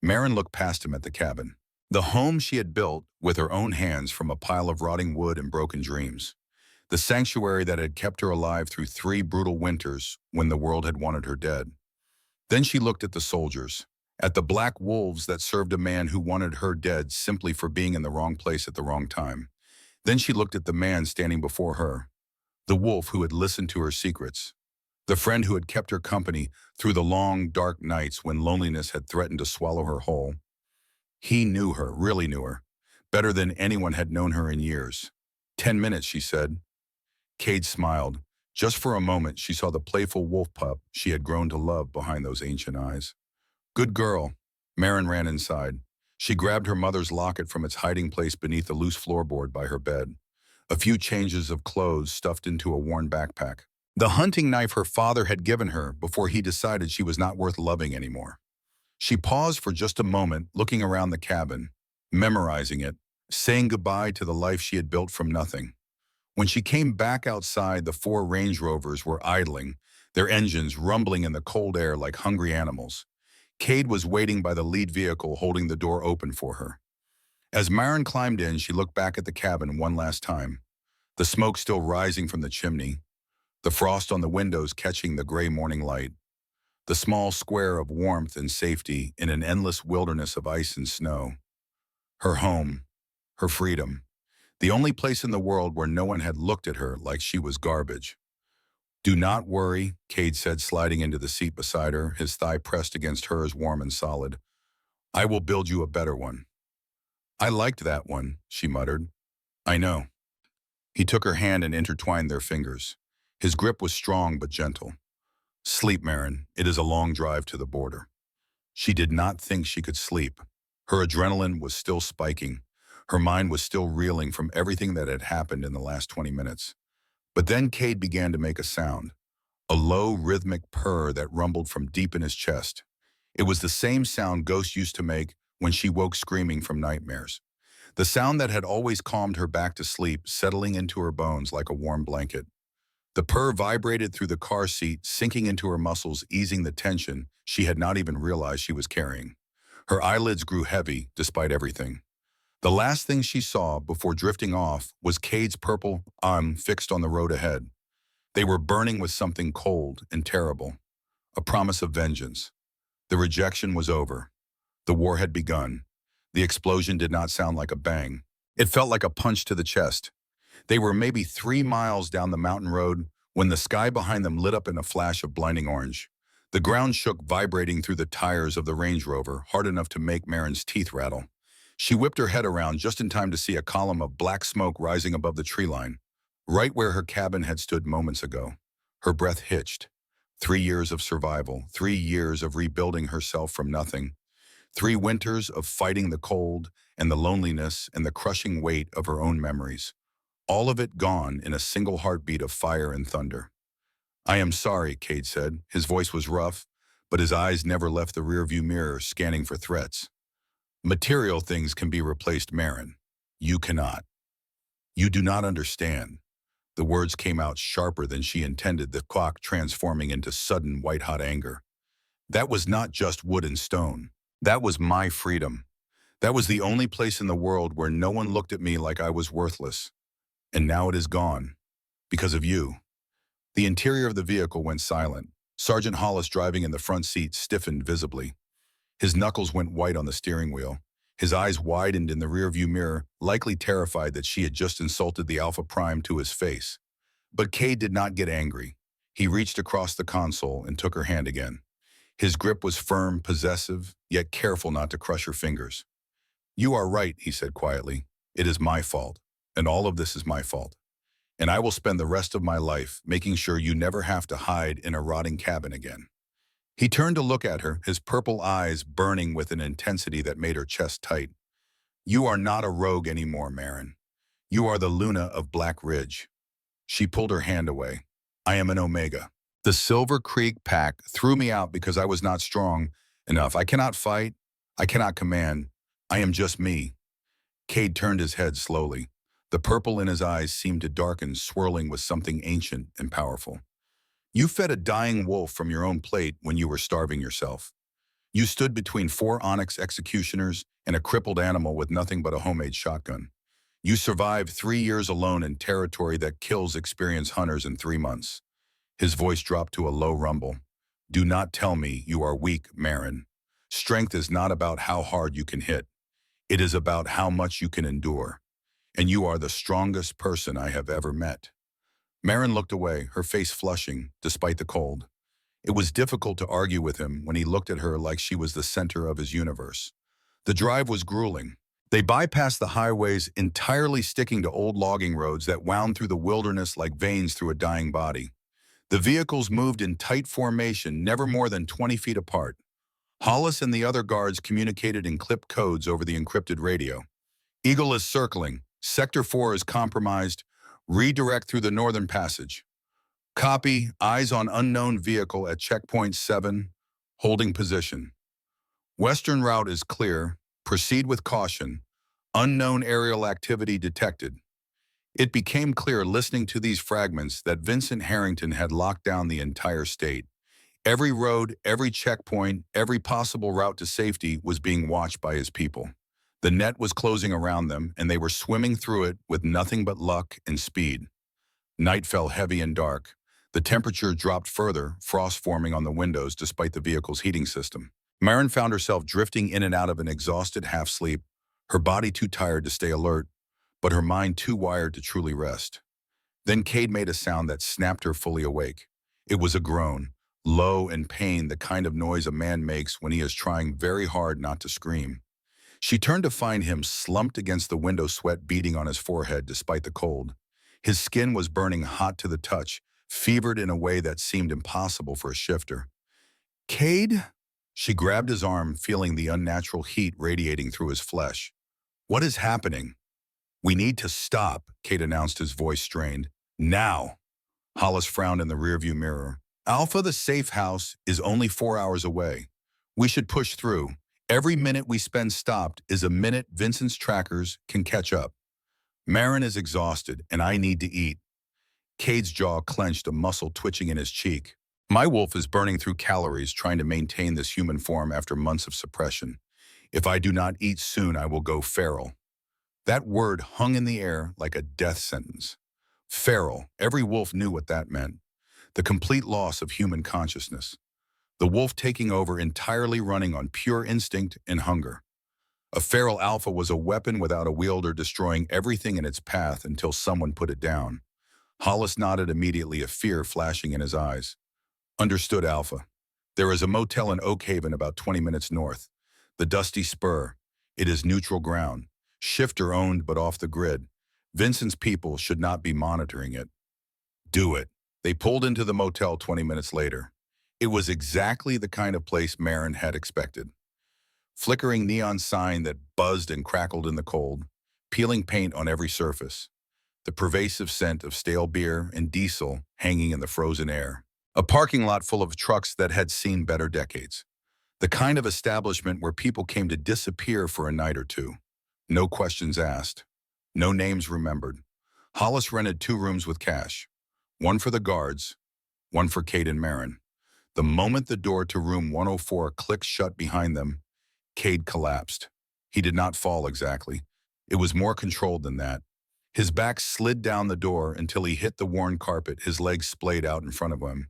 Marin looked past him at the cabin. The home she had built with her own hands from a pile of rotting wood and broken dreams. The sanctuary that had kept her alive through 3 brutal winters when the world had wanted her dead. Then she looked at the soldiers, at the black wolves that served a man who wanted her dead simply for being in the wrong place at the wrong time. Then she looked at the man standing before her, the wolf who had listened to her secrets, the friend who had kept her company through the long, dark nights when loneliness had threatened to swallow her whole. He knew her, really knew her, better than anyone had known her in years. 10 minutes, she said. Cade smiled. Just for a moment, she saw the playful wolf pup she had grown to love behind those ancient eyes. Good girl. Marin ran inside. She grabbed her mother's locket from its hiding place beneath the loose floorboard by her bed. A few changes of clothes stuffed into a worn backpack. The hunting knife her father had given her before he decided she was not worth loving anymore. She paused for just a moment, looking around the cabin, memorizing it, saying goodbye to the life she had built from nothing. When she came back outside, the 4 Range Rovers were idling, their engines rumbling in the cold air like hungry animals. Cade was waiting by the lead vehicle, holding the door open for her. As Marin climbed in, she looked back at the cabin one last time, the smoke still rising from the chimney, the frost on the windows catching the gray morning light, the small square of warmth and safety in an endless wilderness of ice and snow. Her home, her freedom, the only place in the world where no one had looked at her like she was garbage. Do not worry, Cade said, sliding into the seat beside her, his thigh pressed against hers, warm and solid. I will build you a better one. I liked that one, she muttered. I know. He took her hand and intertwined their fingers. His grip was strong but gentle. Sleep, Marin. It is a long drive to the border. She did not think she could sleep. Her adrenaline was still spiking. Her mind was still reeling from everything that had happened in the last 20 minutes. But then Cade began to make a sound, a low, rhythmic purr that rumbled from deep in his chest. It was the same sound Ghost used to make when she woke screaming from nightmares. The sound that had always calmed her back to sleep, settling into her bones like a warm blanket. The purr vibrated through the car seat, sinking into her muscles, easing the tension she had not even realized she was carrying. Her eyelids grew heavy, despite everything. The last thing she saw before drifting off was Cade's purple arm fixed on the road ahead. They were burning with something cold and terrible, a promise of vengeance. The rejection was over. The war had begun. The explosion did not sound like a bang. It felt like a punch to the chest. They were maybe 3 miles down the mountain road when the sky behind them lit up in a flash of blinding orange. The ground shook, vibrating through the tires of the Range Rover, hard enough to make Marin's teeth rattle. She whipped her head around just in time to see a column of black smoke rising above the tree line, right where her cabin had stood moments ago. Her breath hitched. 3 years of survival, 3 years of rebuilding herself from nothing. 3 winters of fighting the cold and the loneliness and the crushing weight of her own memories. All of it gone in a single heartbeat of fire and thunder. "I am sorry," Cade said. His voice was rough, but his eyes never left the rearview mirror, scanning for threats. "Material things can be replaced, Marin. You cannot. You do not understand." The words came out sharper than she intended, the clock transforming into sudden white-hot anger. "That was not just wood and stone. That was my freedom. That was the only place in the world where no one looked at me like I was worthless. And now it is gone. Because of you." The interior of the vehicle went silent. Sergeant Hollis, driving in the front seat, stiffened visibly. His knuckles went white on the steering wheel. His eyes widened in the rearview mirror, likely terrified that she had just insulted the Alpha Prime to his face. But Cade did not get angry. He reached across the console and took her hand again. His grip was firm, possessive, yet careful not to crush her fingers. "You are right," he said quietly. "It is my fault, and all of this is my fault. And I will spend the rest of my life making sure you never have to hide in a rotting cabin again." He turned to look at her, his purple eyes burning with an intensity that made her chest tight. "You are not a rogue anymore, Marin. You are the Luna of Black Ridge." She pulled her hand away. "I am an Omega. The Silver Creek Pack threw me out because I was not strong enough. I cannot fight. I cannot command. I am just me." Cade turned his head slowly. The purple in his eyes seemed to darken, swirling with something ancient and powerful. "You fed a dying wolf from your own plate when you were starving yourself. You stood between 4 Onyx executioners and a crippled animal with nothing but a homemade shotgun. You survived 3 years alone in territory that kills experienced hunters in 3 months." His voice dropped to a low rumble. "Do not tell me you are weak, Marin. Strength is not about how hard you can hit. It is about how much you can endure. And you are the strongest person I have ever met." Marin looked away, her face flushing, despite the cold. It was difficult to argue with him when he looked at her like she was the center of his universe. The drive was grueling. They bypassed the highways, entirely sticking to old logging roads that wound through the wilderness like veins through a dying body. The vehicles moved in tight formation, never more than 20 feet apart. Hollis and the other guards communicated in clipped codes over the encrypted radio. "Eagle is circling. Sector 4 is compromised. Redirect through the northern passage." "Copy. Eyes on unknown vehicle at checkpoint 7. Holding position. Western route is clear. Proceed with caution. Unknown aerial activity detected." It became clear listening to these fragments that Vincent Harrington had locked down the entire state. Every road, every checkpoint, every possible route to safety was being watched by his people. The net was closing around them, and they were swimming through it with nothing but luck and speed. Night fell heavy and dark. The temperature dropped further, frost forming on the windows despite the vehicle's heating system. Marin found herself drifting in and out of an exhausted half-sleep, her body too tired to stay alert, but her mind too wired to truly rest. Then Cade made a sound that snapped her fully awake. It was a groan, low and pained, the kind of noise a man makes when he is trying very hard not to scream. She turned to find him slumped against the window, sweat beading on his forehead despite the cold. His skin was burning hot to the touch, fevered in a way that seemed impossible for a shifter. "Cade?" She grabbed his arm, feeling the unnatural heat radiating through his flesh. "What is happening?" "We need to stop," Cade announced, his voice strained. "Now." Hollis frowned in the rearview mirror. "Alpha, the safe house, is only 4 hours away. We should push through. Every minute we spend stopped is a minute Vincent's trackers can catch up. Marin is exhausted, and I need to eat." Cade's jaw clenched, a muscle twitching in his cheek. "My wolf is burning through calories trying to maintain this human form after months of suppression. If I do not eat soon, I will go feral." That word hung in the air like a death sentence. Feral, every wolf knew what that meant. The complete loss of human consciousness. The wolf taking over, entirely running on pure instinct and hunger. A feral alpha was a weapon without a wielder, destroying everything in its path until someone put it down. Hollis nodded immediately, a fear flashing in his eyes. Understood, Alpha. There is a motel in Oak Haven about 20 minutes north. The Dusty Spur. It is neutral ground. Shifter owned but off the grid. Vincent's people should not be monitoring it. Do it. They pulled into the motel 20 minutes later. It was exactly the kind of place Marin had expected. Flickering neon sign that buzzed and crackled in the cold, peeling paint on every surface, the pervasive scent of stale beer and diesel hanging in the frozen air. A parking lot full of trucks that had seen better decades. The kind of establishment where people came to disappear for a night or two. No questions asked. No names remembered. Hollis rented 2 rooms with cash. One for the guards, one for Cade and Marin. The moment the door to room 104 clicked shut behind them, Cade collapsed. He did not fall exactly. It was more controlled than that. His back slid down the door until he hit the worn carpet, his legs splayed out in front of him.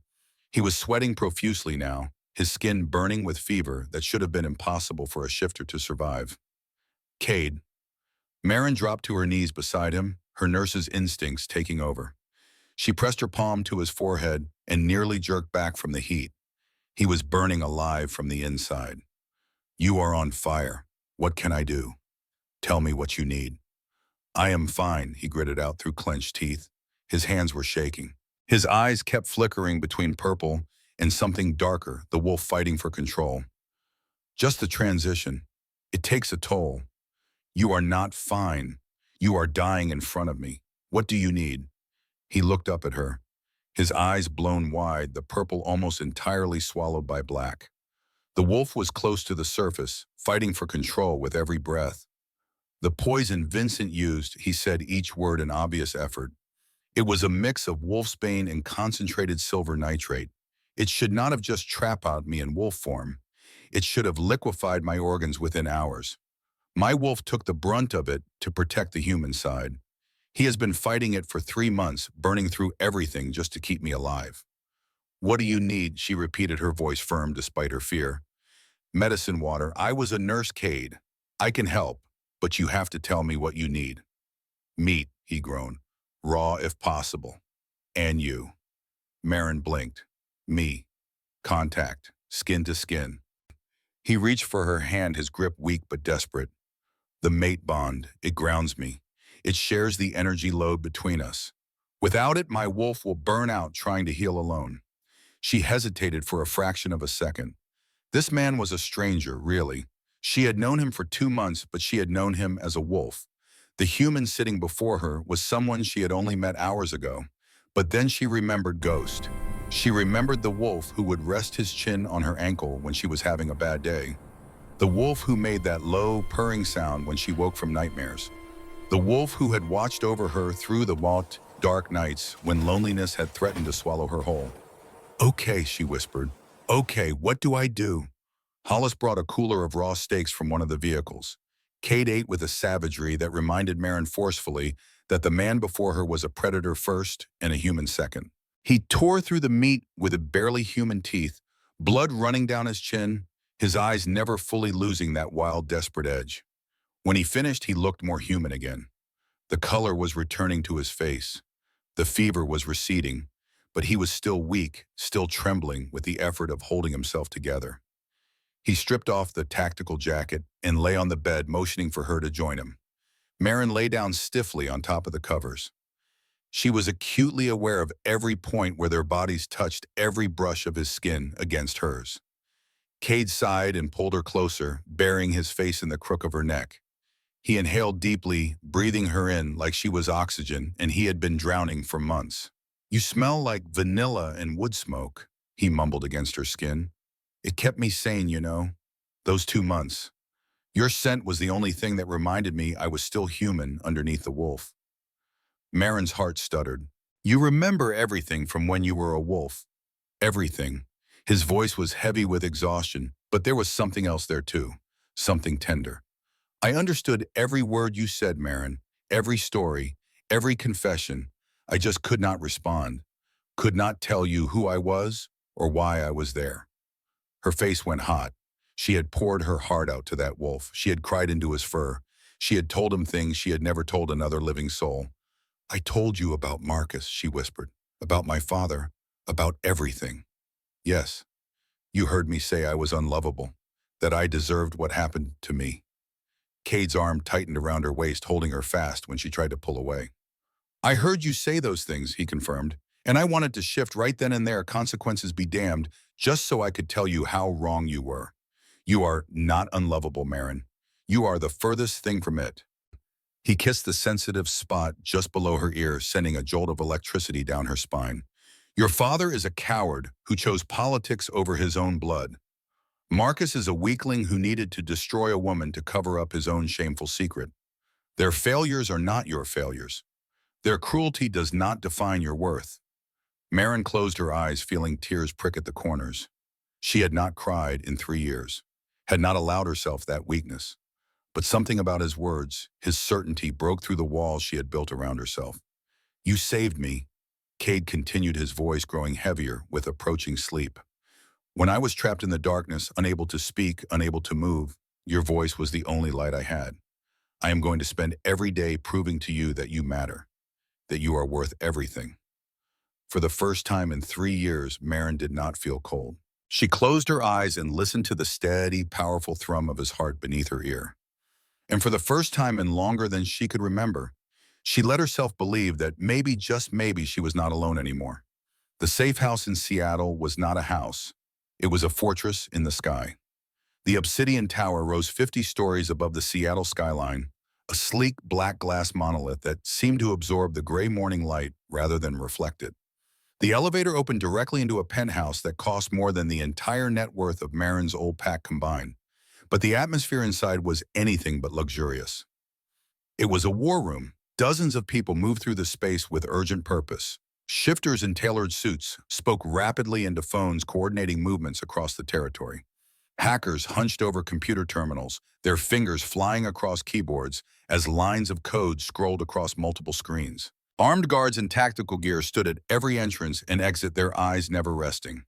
He was sweating profusely now, his skin burning with fever that should have been impossible for a shifter to survive. Cade. Marin dropped to her knees beside him, her nurse's instincts taking over. She pressed her palm to his forehead and nearly jerked back from the heat. He was burning alive from the inside. You are on fire. What can I do? Tell me what you need. I am fine, he gritted out through clenched teeth. His hands were shaking. His eyes kept flickering between purple and something darker, the wolf fighting for control. Just the transition. It takes a toll. You are not fine. You are dying in front of me. What do you need? He looked up at her, his eyes blown wide, the purple almost entirely swallowed by black. The wolf was close to the surface, fighting for control with every breath. The poison Vincent used, he said, each word an obvious effort. It was a mix of wolfsbane and concentrated silver nitrate. It should not have just trapped out me in wolf form. It should have liquefied my organs within hours. My wolf took the brunt of it to protect the human side. He has been fighting it for 3 months, burning through everything just to keep me alive. What do you need? She repeated, her voice firm despite her fear. Medicine water. I was a nurse, Cade. I can help, but you have to tell me what you need. Meat, he groaned. Raw if possible. And you. Marin blinked. Me. Contact. Skin to skin. He reached for her hand, his grip weak but desperate. The mate bond. It grounds me. It shares the energy load between us. Without it, my wolf will burn out trying to heal alone. She hesitated for a fraction of a second. This man was a stranger, really. She had known him for 2 months, but she had known him as a wolf. The human sitting before her was someone she had only met hours ago. But then she remembered Ghost. She remembered the wolf who would rest his chin on her ankle when she was having a bad day. The wolf who made that low, purring sound when she woke from nightmares. The wolf who had watched over her through the dark nights when loneliness had threatened to swallow her whole. Okay, she whispered. Okay, what do I do? Hollis brought a cooler of raw steaks from one of the vehicles. Cade ate with a savagery that reminded Marin forcefully that the man before her was a predator first and a human second. He tore through the meat with barely human teeth, blood running down his chin, his eyes never fully losing that wild, desperate edge. When he finished, he looked more human again. The color was returning to his face. The fever was receding, but he was still weak, still trembling with the effort of holding himself together. He stripped off the tactical jacket and lay on the bed, motioning for her to join him. Marin lay down stiffly on top of the covers. She was acutely aware of every point where their bodies touched, every brush of his skin against hers. Cade sighed and pulled her closer, burying his face in the crook of her neck. He inhaled deeply, breathing her in like she was oxygen, and he had been drowning for months. You smell like vanilla and wood smoke, he mumbled against her skin. It kept me sane, you know, those 2 months. Your scent was the only thing that reminded me I was still human underneath the wolf. Marin's heart stuttered. You remember everything from when you were a wolf. Everything. His voice was heavy with exhaustion, but there was something else there too. Something tender. I understood every word you said, Marin, every story, every confession. I just could not respond, could not tell you who I was or why I was there. Her face went hot. She had poured her heart out to that wolf. She had cried into his fur. She had told him things she had never told another living soul. I told you about Marcus, she whispered, about my father, about everything. Yes, you heard me say I was unlovable, that I deserved what happened to me. Cade's arm tightened around her waist, holding her fast when she tried to pull away. I heard you say those things, he confirmed, and I wanted to shift right then and there, consequences be damned, just so I could tell you how wrong you were. You are not unlovable, Marin. You are the furthest thing from it. He kissed the sensitive spot just below her ear, sending a jolt of electricity down her spine. Your father is a coward who chose politics over his own blood. Marcus is a weakling who needed to destroy a woman to cover up his own shameful secret. Their failures are not your failures. Their cruelty does not define your worth. Marin closed her eyes, feeling tears prick at the corners. She had not cried in 3 years, had not allowed herself that weakness. But something about his words, his certainty, broke through the walls she had built around herself. You saved me, Cade continued, his voice growing heavier with approaching sleep. When I was trapped in the darkness, unable to speak, unable to move, your voice was the only light I had. I am going to spend every day proving to you that you matter, that you are worth everything. For the first time in 3 years, Marin did not feel cold. She closed her eyes and listened to the steady, powerful thrum of his heart beneath her ear. And for the first time in longer than she could remember, she let herself believe that maybe, just maybe, she was not alone anymore. The safe house in Seattle was not a house. It was a fortress in the sky. The obsidian tower rose 50 stories above the Seattle skyline, a sleek black glass monolith that seemed to absorb the gray morning light rather than reflect it. The elevator opened directly into a penthouse that cost more than the entire net worth of Marin's old pack combined. But the atmosphere inside was anything but luxurious. It was a war room. Dozens of people moved through the space with urgent purpose. Shifters in tailored suits spoke rapidly into phones, coordinating movements across the territory. Hackers hunched over computer terminals, their fingers flying across keyboards as lines of code scrolled across multiple screens. Armed guards in tactical gear stood at every entrance and exit, their eyes never resting.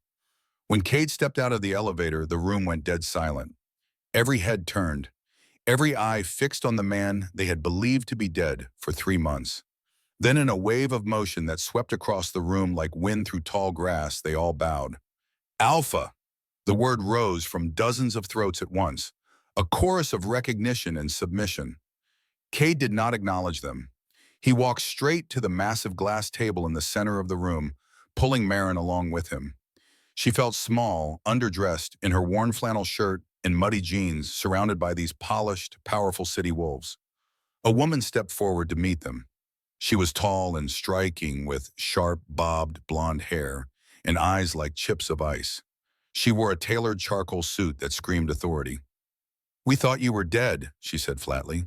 When Cade stepped out of the elevator, the room went dead silent. Every head turned, every eye fixed on the man they had believed to be dead for 3 months. Then, in a wave of motion that swept across the room like wind through tall grass, they all bowed. Alpha! The word rose from dozens of throats at once, a chorus of recognition and submission. Cade did not acknowledge them. He walked straight to the massive glass table in the center of the room, pulling Marin along with him. She felt small, underdressed, in her worn flannel shirt and muddy jeans, surrounded by these polished, powerful city wolves. A woman stepped forward to meet them. She was tall and striking, with sharp, bobbed blonde hair and eyes like chips of ice. She wore a tailored charcoal suit that screamed authority. "We thought you were dead," she said flatly.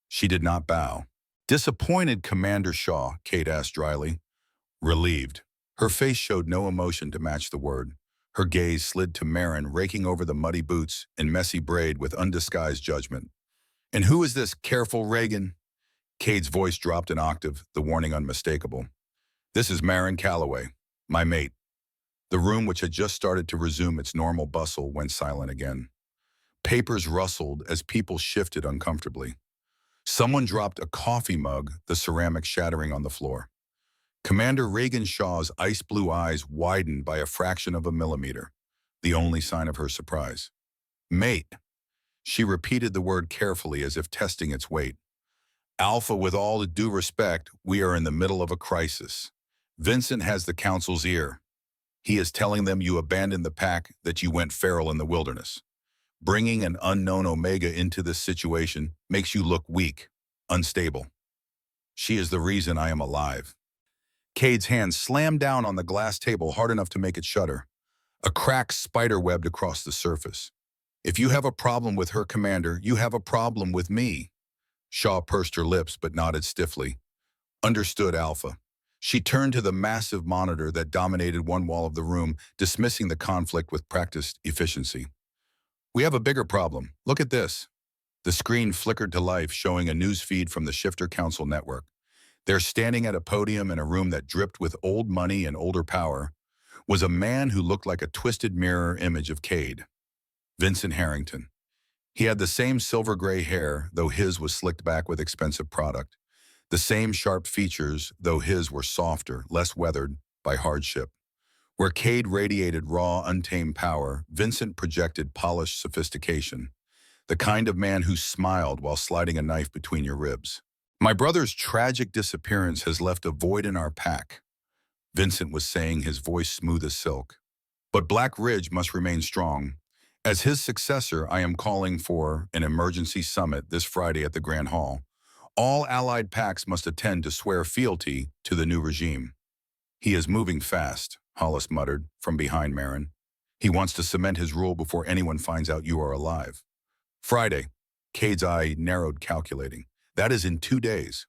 She did not bow. "Disappointed, Commander Shaw?" Cade asked dryly. Relieved. Her face showed no emotion to match the word. Her gaze slid to Marin, raking over the muddy boots and messy braid with undisguised judgment. "And who is this careful Reagan?" Cade's voice dropped an octave, the warning unmistakable. "This is Marin Calloway, my mate." The room, which had just started to resume its normal bustle, went silent again. Papers rustled as people shifted uncomfortably. Someone dropped a coffee mug, the ceramic shattering on the floor. Commander Reagan Shaw's ice blue eyes widened by a fraction of a millimeter, the only sign of her surprise. "Mate." She repeated the word carefully, as if testing its weight. "Alpha, with all due respect, we are in the middle of a crisis. Vincent has the council's ear. He is telling them you abandoned the pack, that you went feral in the wilderness. Bringing an unknown Omega into this situation makes you look weak, unstable. She is the reason I am alive." Cade's hand slammed down on the glass table hard enough to make it shudder. A crack spiderwebbed across the surface. "If you have a problem with her, Commander, you have a problem with me." Shaw pursed her lips but nodded stiffly. "Understood, Alpha." She turned to the massive monitor that dominated one wall of the room, dismissing the conflict with practiced efficiency. "We have a bigger problem. Look at this." The screen flickered to life, showing a news feed from the Shifter Council network. There, standing at a podium in a room that dripped with old money and older power, was a man who looked like a twisted mirror image of Cade, Vincent Harrington. He had the same silver-gray hair, though his was slicked back with expensive product. The same sharp features, though his were softer, less weathered by hardship. Where Cade radiated raw, untamed power, Vincent projected polished sophistication, the kind of man who smiled while sliding a knife between your ribs. My brother's tragic disappearance has left a void in our pack, Vincent was saying, his voice smooth as silk. But Black Ridge must remain strong. As his successor, I am calling for an emergency summit this Friday at the Grand Hall. All allied packs must attend to swear fealty to the new regime. He is moving fast, Hollis muttered from behind Marin. He wants to cement his rule before anyone finds out you are alive. Friday, Cade's eye narrowed, calculating. That is in 2 days.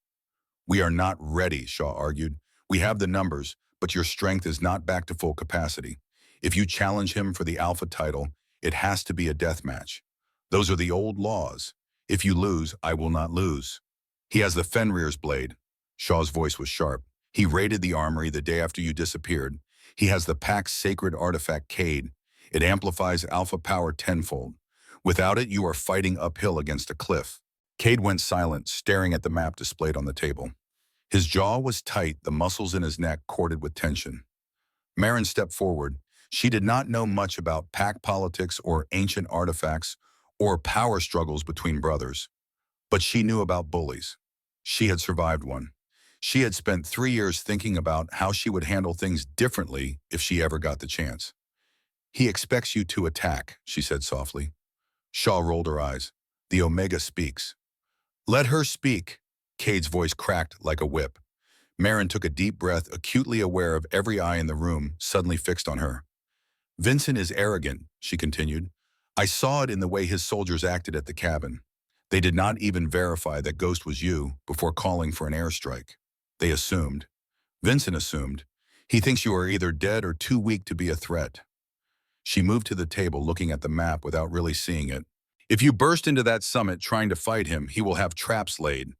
We are not ready, Shaw argued. We have the numbers, but your strength is not back to full capacity. If you challenge him for the Alpha title, it has to be a death match. Those are the old laws. If you lose, I will not lose. He has the Fenrir's blade. Shaw's voice was sharp. He raided the armory the day after you disappeared. He has the pack's sacred artifact, Cade. It amplifies Alpha power tenfold. Without it, you are fighting uphill against a cliff. Cade went silent, staring at the map displayed on the table. His jaw was tight, the muscles in his neck corded with tension. Marin stepped forward. She did not know much about pack politics or ancient artifacts or power struggles between brothers. But she knew about bullies. She had survived one. She had spent 3 years thinking about how she would handle things differently if she ever got the chance. He expects you to attack, she said softly. Shaw rolled her eyes. The Omega speaks. Let her speak. Cade's voice cracked like a whip. Marin took a deep breath, acutely aware of every eye in the room suddenly fixed on her. Vincent is arrogant, she continued. I saw it in the way his soldiers acted at the cabin. They did not even verify that Ghost was you before calling for an airstrike. They assumed. Vincent assumed. He thinks you are either dead or too weak to be a threat. She moved to the table, looking at the map without really seeing it. If you burst into that summit trying to fight him, he will have traps laid.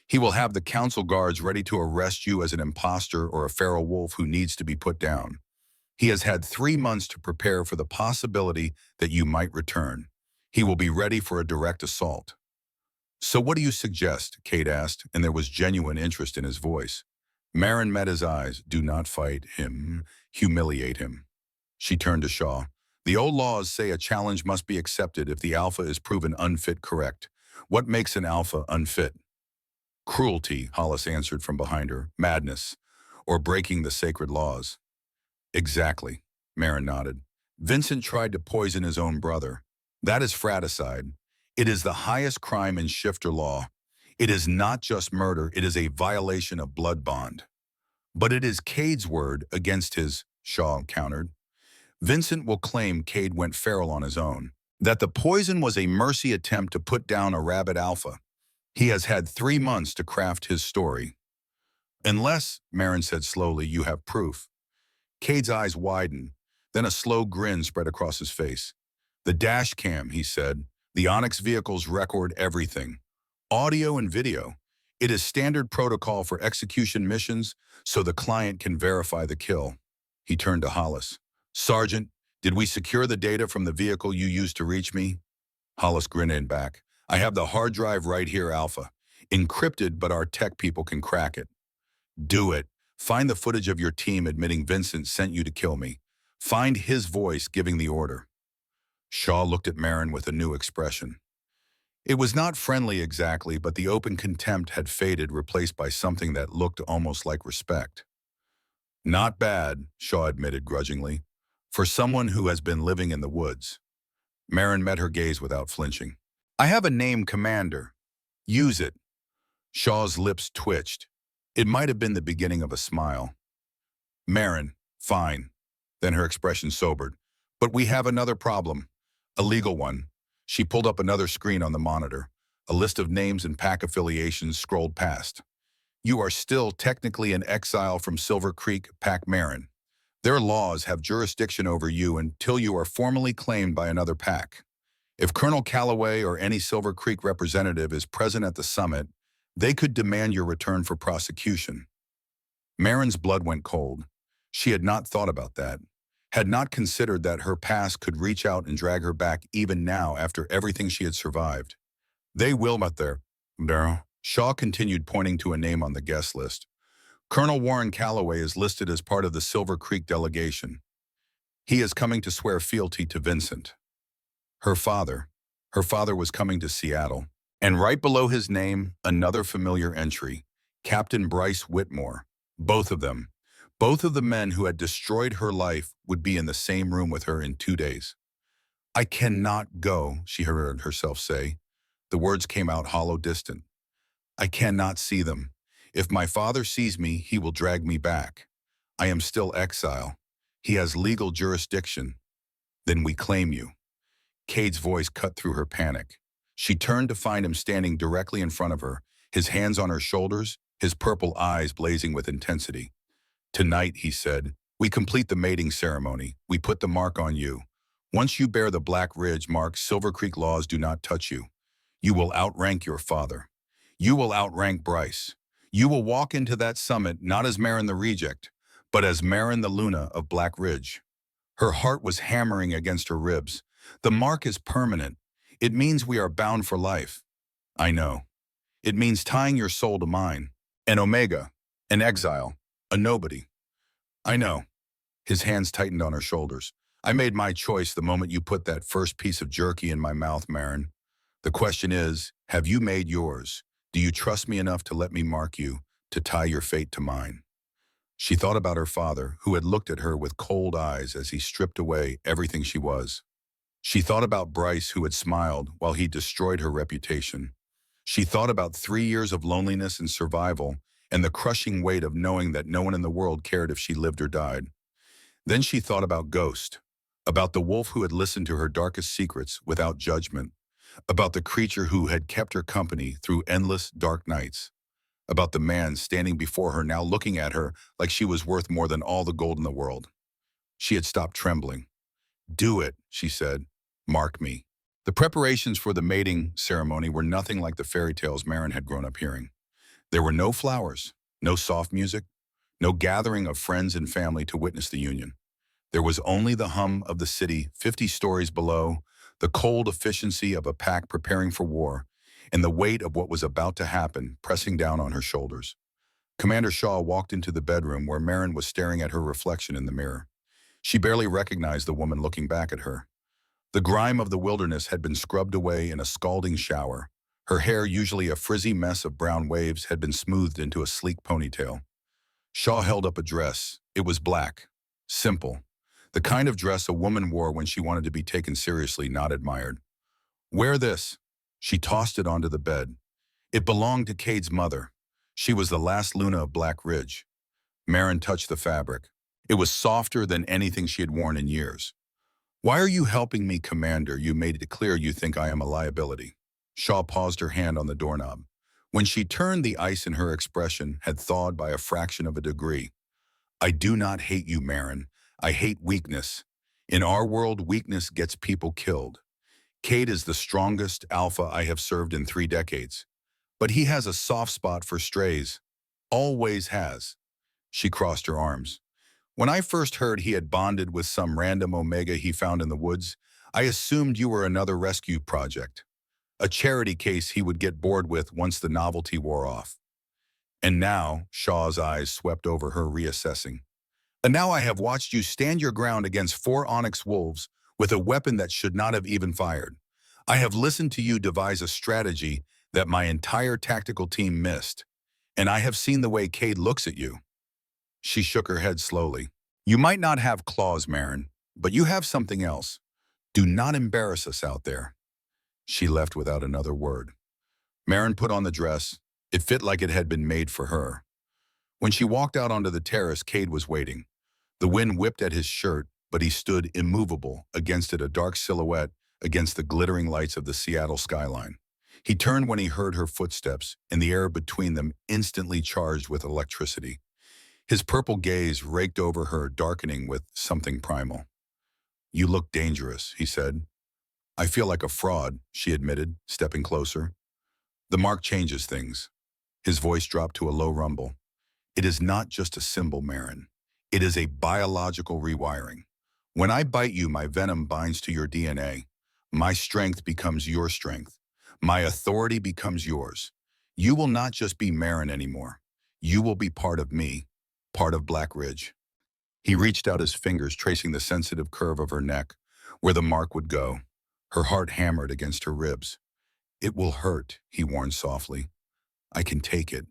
He will have the council guards ready to arrest you as an imposter or a feral wolf who needs to be put down. He has had 3 months to prepare for the possibility that you might return. He will be ready for a direct assault. So what do you suggest? Cade asked, and there was genuine interest in his voice. Marin met his eyes. Do not fight him. Humiliate him. She turned to Shaw. The old laws say a challenge must be accepted if the Alpha is proven unfit. Correct. What makes an Alpha unfit? Cruelty, Hollis answered from behind her. Madness, or breaking the sacred laws. Exactly, Marin nodded. Vincent tried to poison his own brother. That is fratricide. It is the highest crime in shifter law. It is not just murder, it is a violation of blood bond. But it is Cade's word against his, Shaw countered. Vincent will claim Cade went feral on his own, that the poison was a mercy attempt to put down a rabid Alpha. He has had 3 months to craft his story. Unless, Marin said slowly, you have proof. Cade's eyes widened, then a slow grin spread across his face. The dash cam, he said. The Onyx vehicles record everything. Audio and video. It is standard protocol for execution missions, so the client can verify the kill. He turned to Hollis. Sergeant, did we secure the data from the vehicle you used to reach me? Hollis grinned back. I have the hard drive right here, Alpha. Encrypted, but our tech people can crack it. Do it. Find the footage of your team admitting Vincent sent you to kill me. Find his voice giving the order. Shaw looked at Marin with a new expression. It was not friendly exactly, but the open contempt had faded, replaced by something that looked almost like respect. Not bad, Shaw admitted grudgingly, for someone who has been living in the woods. Marin met her gaze without flinching. I have a name, Commander. Use it. Shaw's lips twitched. It might have been the beginning of a smile. Marin, fine. Then her expression sobered. But we have another problem. A legal one. She pulled up another screen on the monitor. A list of names and pack affiliations scrolled past. You are still technically an exile from Silver Creek, Pack Marin. Their laws have jurisdiction over you until you are formally claimed by another pack. If Colonel Calloway or any Silver Creek representative is present at the summit, they could demand your return for prosecution. Marin's blood went cold. She had not thought about that, had not considered that her past could reach out and drag her back even now after everything she had survived. They will but there. Shaw continued, pointing to a name on the guest list. Colonel Warren Calloway is listed as part of the Silver Creek delegation. He is coming to swear fealty to Vincent. Her father. Her father was coming to Seattle. And right below his name, another familiar entry, Captain Bryce Whitmore. Both of them. Both of the men who had destroyed her life would be in the same room with her in 2 days. I cannot go, she heard herself say. The words came out hollow, distant. I cannot see them. If my father sees me, he will drag me back. I am still exile. He has legal jurisdiction. Then we claim you. Cade's voice cut through her panic. She turned to find him standing directly in front of her, his hands on her shoulders, his purple eyes blazing with intensity. Tonight, he said, we complete the mating ceremony. We put the mark on you. Once you bear the Black Ridge mark, Silver Creek laws do not touch you. You will outrank your father. You will outrank Bryce. You will walk into that summit not as Marin the Reject, but as Marin the Luna of Black Ridge. Her heart was hammering against her ribs. The mark is permanent. It means we are bound for life. I know. It means tying your soul to mine. An Omega, an exile, a nobody. I know. His hands tightened on her shoulders. I made my choice the moment you put that first piece of jerky in my mouth, Marin. The question is, have you made yours? Do you trust me enough to let me mark you, to tie your fate to mine? She thought about her father, who had looked at her with cold eyes as he stripped away everything she was. She thought about Bryce, who had smiled while he destroyed her reputation. She thought about 3 years of loneliness and survival and the crushing weight of knowing that no one in the world cared if she lived or died. Then she thought about Ghost, about the wolf who had listened to her darkest secrets without judgment, about the creature who had kept her company through endless dark nights, about the man standing before her now looking at her like she was worth more than all the gold in the world. She had stopped trembling. Do it, she said. Mark me. The preparations for the mating ceremony were nothing like the fairy tales Marin had grown up hearing. There were no flowers, no soft music, no gathering of friends and family to witness the union. There was only the hum of the city 50 stories below, the cold efficiency of a pack preparing for war, and the weight of what was about to happen pressing down on her shoulders. Commander Shaw walked into the bedroom where Marin was staring at her reflection in the mirror. She barely recognized the woman looking back at her. The grime of the wilderness had been scrubbed away in a scalding shower. Her hair, usually a frizzy mess of brown waves, had been smoothed into a sleek ponytail. Shaw held up a dress. It was black, simple, the kind of dress a woman wore when she wanted to be taken seriously, not admired. Wear this. She tossed it onto the bed. It belonged to Cade's mother. She was the last Luna of Black Ridge. Marin touched the fabric. It was softer than anything she had worn in years. Why are you helping me, Commander? You made it clear you think I am a liability. Shaw paused, her hand on the doorknob. When she turned, the ice in her expression had thawed by a fraction of a degree. I do not hate you, Marin. I hate weakness. In our world, weakness gets people killed. Cade is the strongest alpha I have served in 3 decades. But he has a soft spot for strays. Always has. She crossed her arms. When I first heard he had bonded with some random Omega he found in the woods, I assumed you were another rescue project. A charity case he would get bored with once the novelty wore off. And now, Shaw's eyes swept over her, reassessing. And now I have watched you stand your ground against 4 onyx wolves with a weapon that should not have even fired. I have listened to you devise a strategy that my entire tactical team missed. And I have seen the way Cade looks at you. She shook her head slowly. You might not have claws, Marin, but you have something else. Do not embarrass us out there. She left without another word. Marin put on the dress. It fit like it had been made for her. When she walked out onto the terrace, Cade was waiting. The wind whipped at his shirt, but he stood immovable against it, a dark silhouette against the glittering lights of the Seattle skyline. He turned when he heard her footsteps, and the air between them instantly charged with electricity. His purple gaze raked over her, darkening with something primal. You look dangerous, he said. I feel like a fraud, she admitted, stepping closer. The mark changes things. His voice dropped to a low rumble. It is not just a symbol, Marin. It is a biological rewiring. When I bite you, my venom binds to your DNA. My strength becomes your strength. My authority becomes yours. You will not just be Marin anymore. You will be part of me, part of Black Ridge. He reached out his fingers, tracing the sensitive curve of her neck, where the mark would go. Her heart hammered against her ribs. It will hurt, he warned softly. I can take it.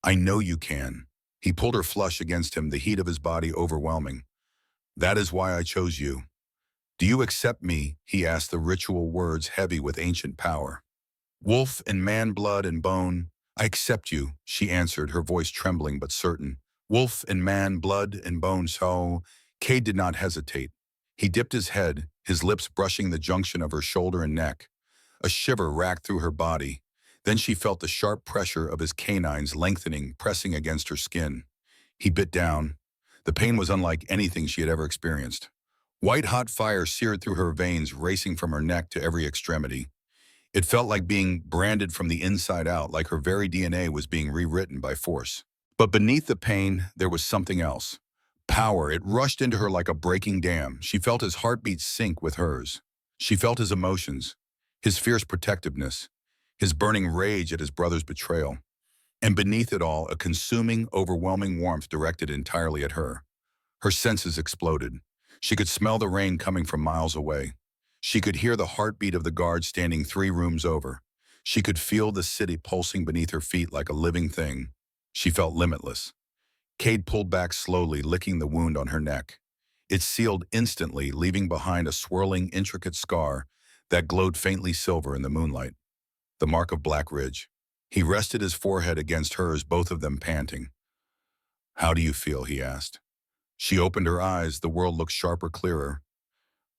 I know you can. He pulled her flush against him, the heat of his body overwhelming. That is why I chose you. Do you accept me? He asked, the ritual words heavy with ancient power. Wolf and man, blood and bone. I accept you, she answered, her voice trembling but certain. Wolf and man, blood and bone. So, Cade did not hesitate. He dipped his head, his lips brushing the junction of her shoulder and neck. A shiver racked through her body. Then she felt the sharp pressure of his canines lengthening, pressing against her skin. He bit down. The pain was unlike anything she had ever experienced. White-hot fire seared through her veins, racing from her neck to every extremity. It felt like being branded from the inside out, like her very DNA was being rewritten by force. But beneath the pain, there was something else. Power. It rushed into her like a breaking dam. She felt his heartbeat sync with hers. She felt his emotions, his fierce protectiveness, his burning rage at his brother's betrayal. And beneath it all, a consuming, overwhelming warmth directed entirely at her. Her senses exploded. She could smell the rain coming from miles away. She could hear the heartbeat of the guard standing 3 rooms over. She could feel the city pulsing beneath her feet like a living thing. She felt limitless. Cade pulled back slowly, licking the wound on her neck. It sealed instantly, leaving behind a swirling, intricate scar that glowed faintly silver in the moonlight. The mark of Black Ridge. He rested his forehead against hers, both of them panting. How do you feel? He asked. She opened her eyes, the world looked sharper, clearer.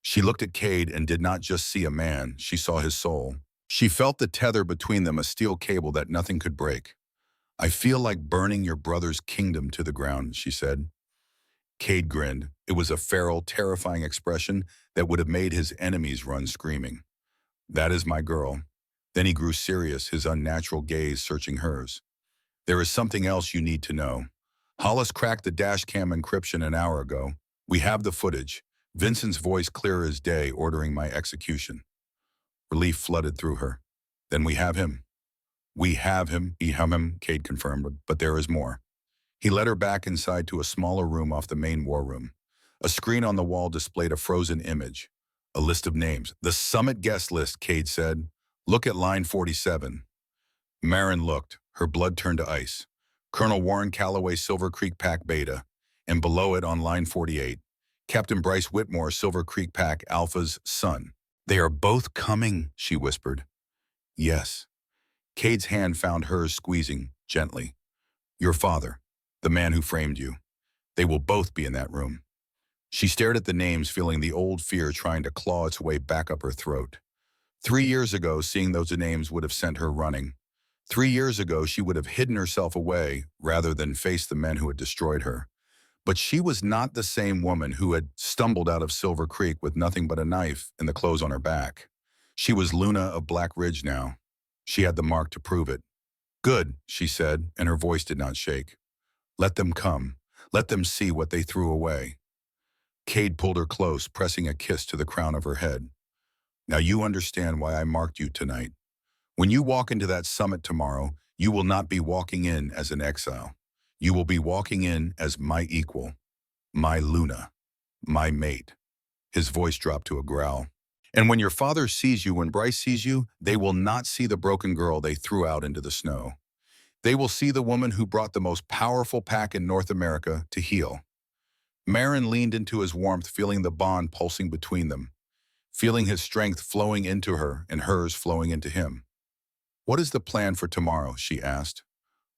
She looked at Cade and did not just see a man, she saw his soul. She felt the tether between them, a steel cable that nothing could break. I feel like burning your brother's kingdom to the ground, she said. Cade grinned. It was a feral, terrifying expression that would have made his enemies run screaming. That is my girl. Then he grew serious, his unnatural gaze searching hers. There is something else you need to know. Hollis cracked the dash cam encryption an hour ago. We have the footage. Vincent's voice clear as day, ordering my execution. Relief flooded through her. Then we have him. We have him, Cade confirmed, but there is more. He led her back inside to a smaller room off the main war room. A screen on the wall displayed a frozen image. A list of names. The summit guest list, Cade said. Look at line 47. Marin looked. Her blood turned to ice. Colonel Warren Calloway, Silver Creek Pack Beta. And below it on line 48, Captain Bryce Whitmore, Silver Creek Pack Alpha's son. They are both coming, she whispered. Yes. Cade's hand found hers, squeezing gently. Your father, the man who framed you. They will both be in that room. She stared at the names, feeling the old fear trying to claw its way back up her throat. 3 years ago, seeing those names would have sent her running. 3 years ago, she would have hidden herself away rather than face the men who had destroyed her. But she was not the same woman who had stumbled out of Silver Creek with nothing but a knife and the clothes on her back. She was Luna of Black Ridge now. She had the mark to prove it. Good, she said, and her voice did not shake. Let them come. Let them see what they threw away. Cade pulled her close, pressing a kiss to the crown of her head. Now you understand why I marked you tonight. When you walk into that summit tomorrow, you will not be walking in as an exile. You will be walking in as my equal, my Luna, my mate. His voice dropped to a growl. And when your father sees you, when Bryce sees you, they will not see the broken girl they threw out into the snow. They will see the woman who brought the most powerful pack in North America to heal. Marin leaned into his warmth, feeling the bond pulsing between them, feeling his strength flowing into her and hers flowing into him. What is the plan for tomorrow? She asked.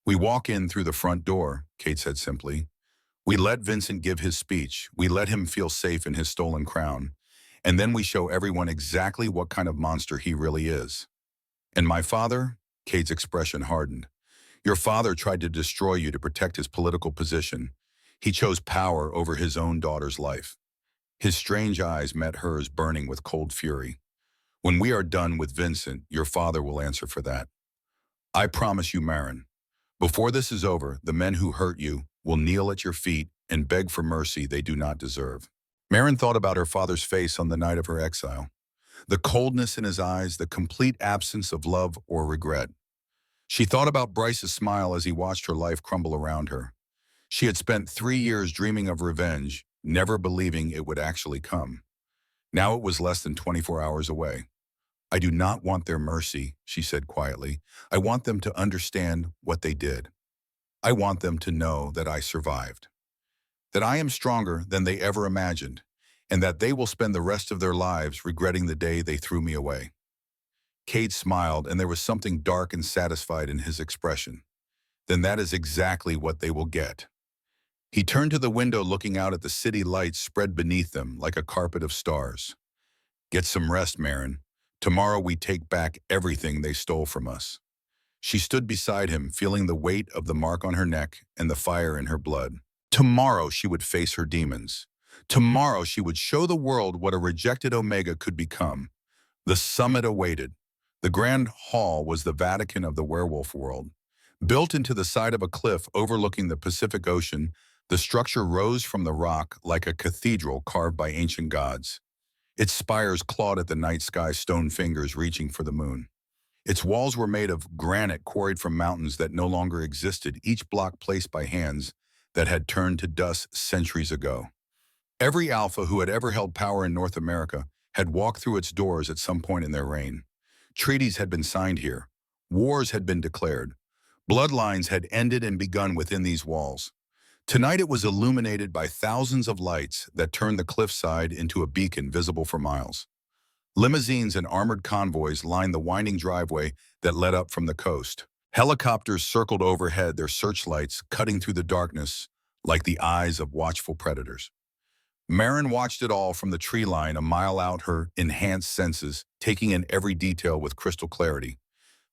We walk in through the front door, Cade said simply. We let Vincent give his speech. We let him feel safe in his stolen crown. And then we show everyone exactly what kind of monster he really is. And my father? Cade's expression hardened. Your father tried to destroy you to protect his political position. He chose power over his own daughter's life. His strange eyes met hers, burning with cold fury. When we are done with Vincent, your father will answer for that. I promise you, Marin. Before this is over, the men who hurt you will kneel at your feet and beg for mercy they do not deserve." Marin thought about her father's face on the night of her exile. The coldness in his eyes, the complete absence of love or regret. She thought about Bryce's smile as he watched her life crumble around her. She had spent 3 years dreaming of revenge, never believing it would actually come. Now it was less than 24 hours away. "I do not want their mercy," she said quietly. "I want them to understand what they did. I want them to know that I survived, that I am stronger than they ever imagined, and that they will spend the rest of their lives regretting the day they threw me away." Cade smiled, and there was something dark and satisfied in his expression. "Then that is exactly what they will get." He turned to the window, looking out at the city lights spread beneath them like a carpet of stars. "Get some rest, Marin. Tomorrow we take back everything they stole from us." She stood beside him, feeling the weight of the mark on her neck and the fire in her blood. Tomorrow she would face her demons. Tomorrow she would show the world what a rejected Omega could become. The summit awaited. The Grand Hall was the Vatican of the werewolf world. Built into the side of a cliff overlooking the Pacific Ocean, the structure rose from the rock like a cathedral carved by ancient gods. Its spires clawed at the night sky, stone fingers reaching for the moon. Its walls were made of granite quarried from mountains that no longer existed, each block placed by hands that had turned to dust centuries ago. Every Alpha who had ever held power in North America had walked through its doors at some point in their reign. Treaties had been signed here. Wars had been declared. Bloodlines had ended and begun within these walls. Tonight it was illuminated by thousands of lights that turned the cliffside into a beacon visible for miles. Limousines and armored convoys lined the winding driveway that led up from the coast. Helicopters circled overhead, their searchlights cutting through the darkness like the eyes of watchful predators. Marin watched it all from the tree line a mile out, her enhanced senses taking in every detail with crystal clarity.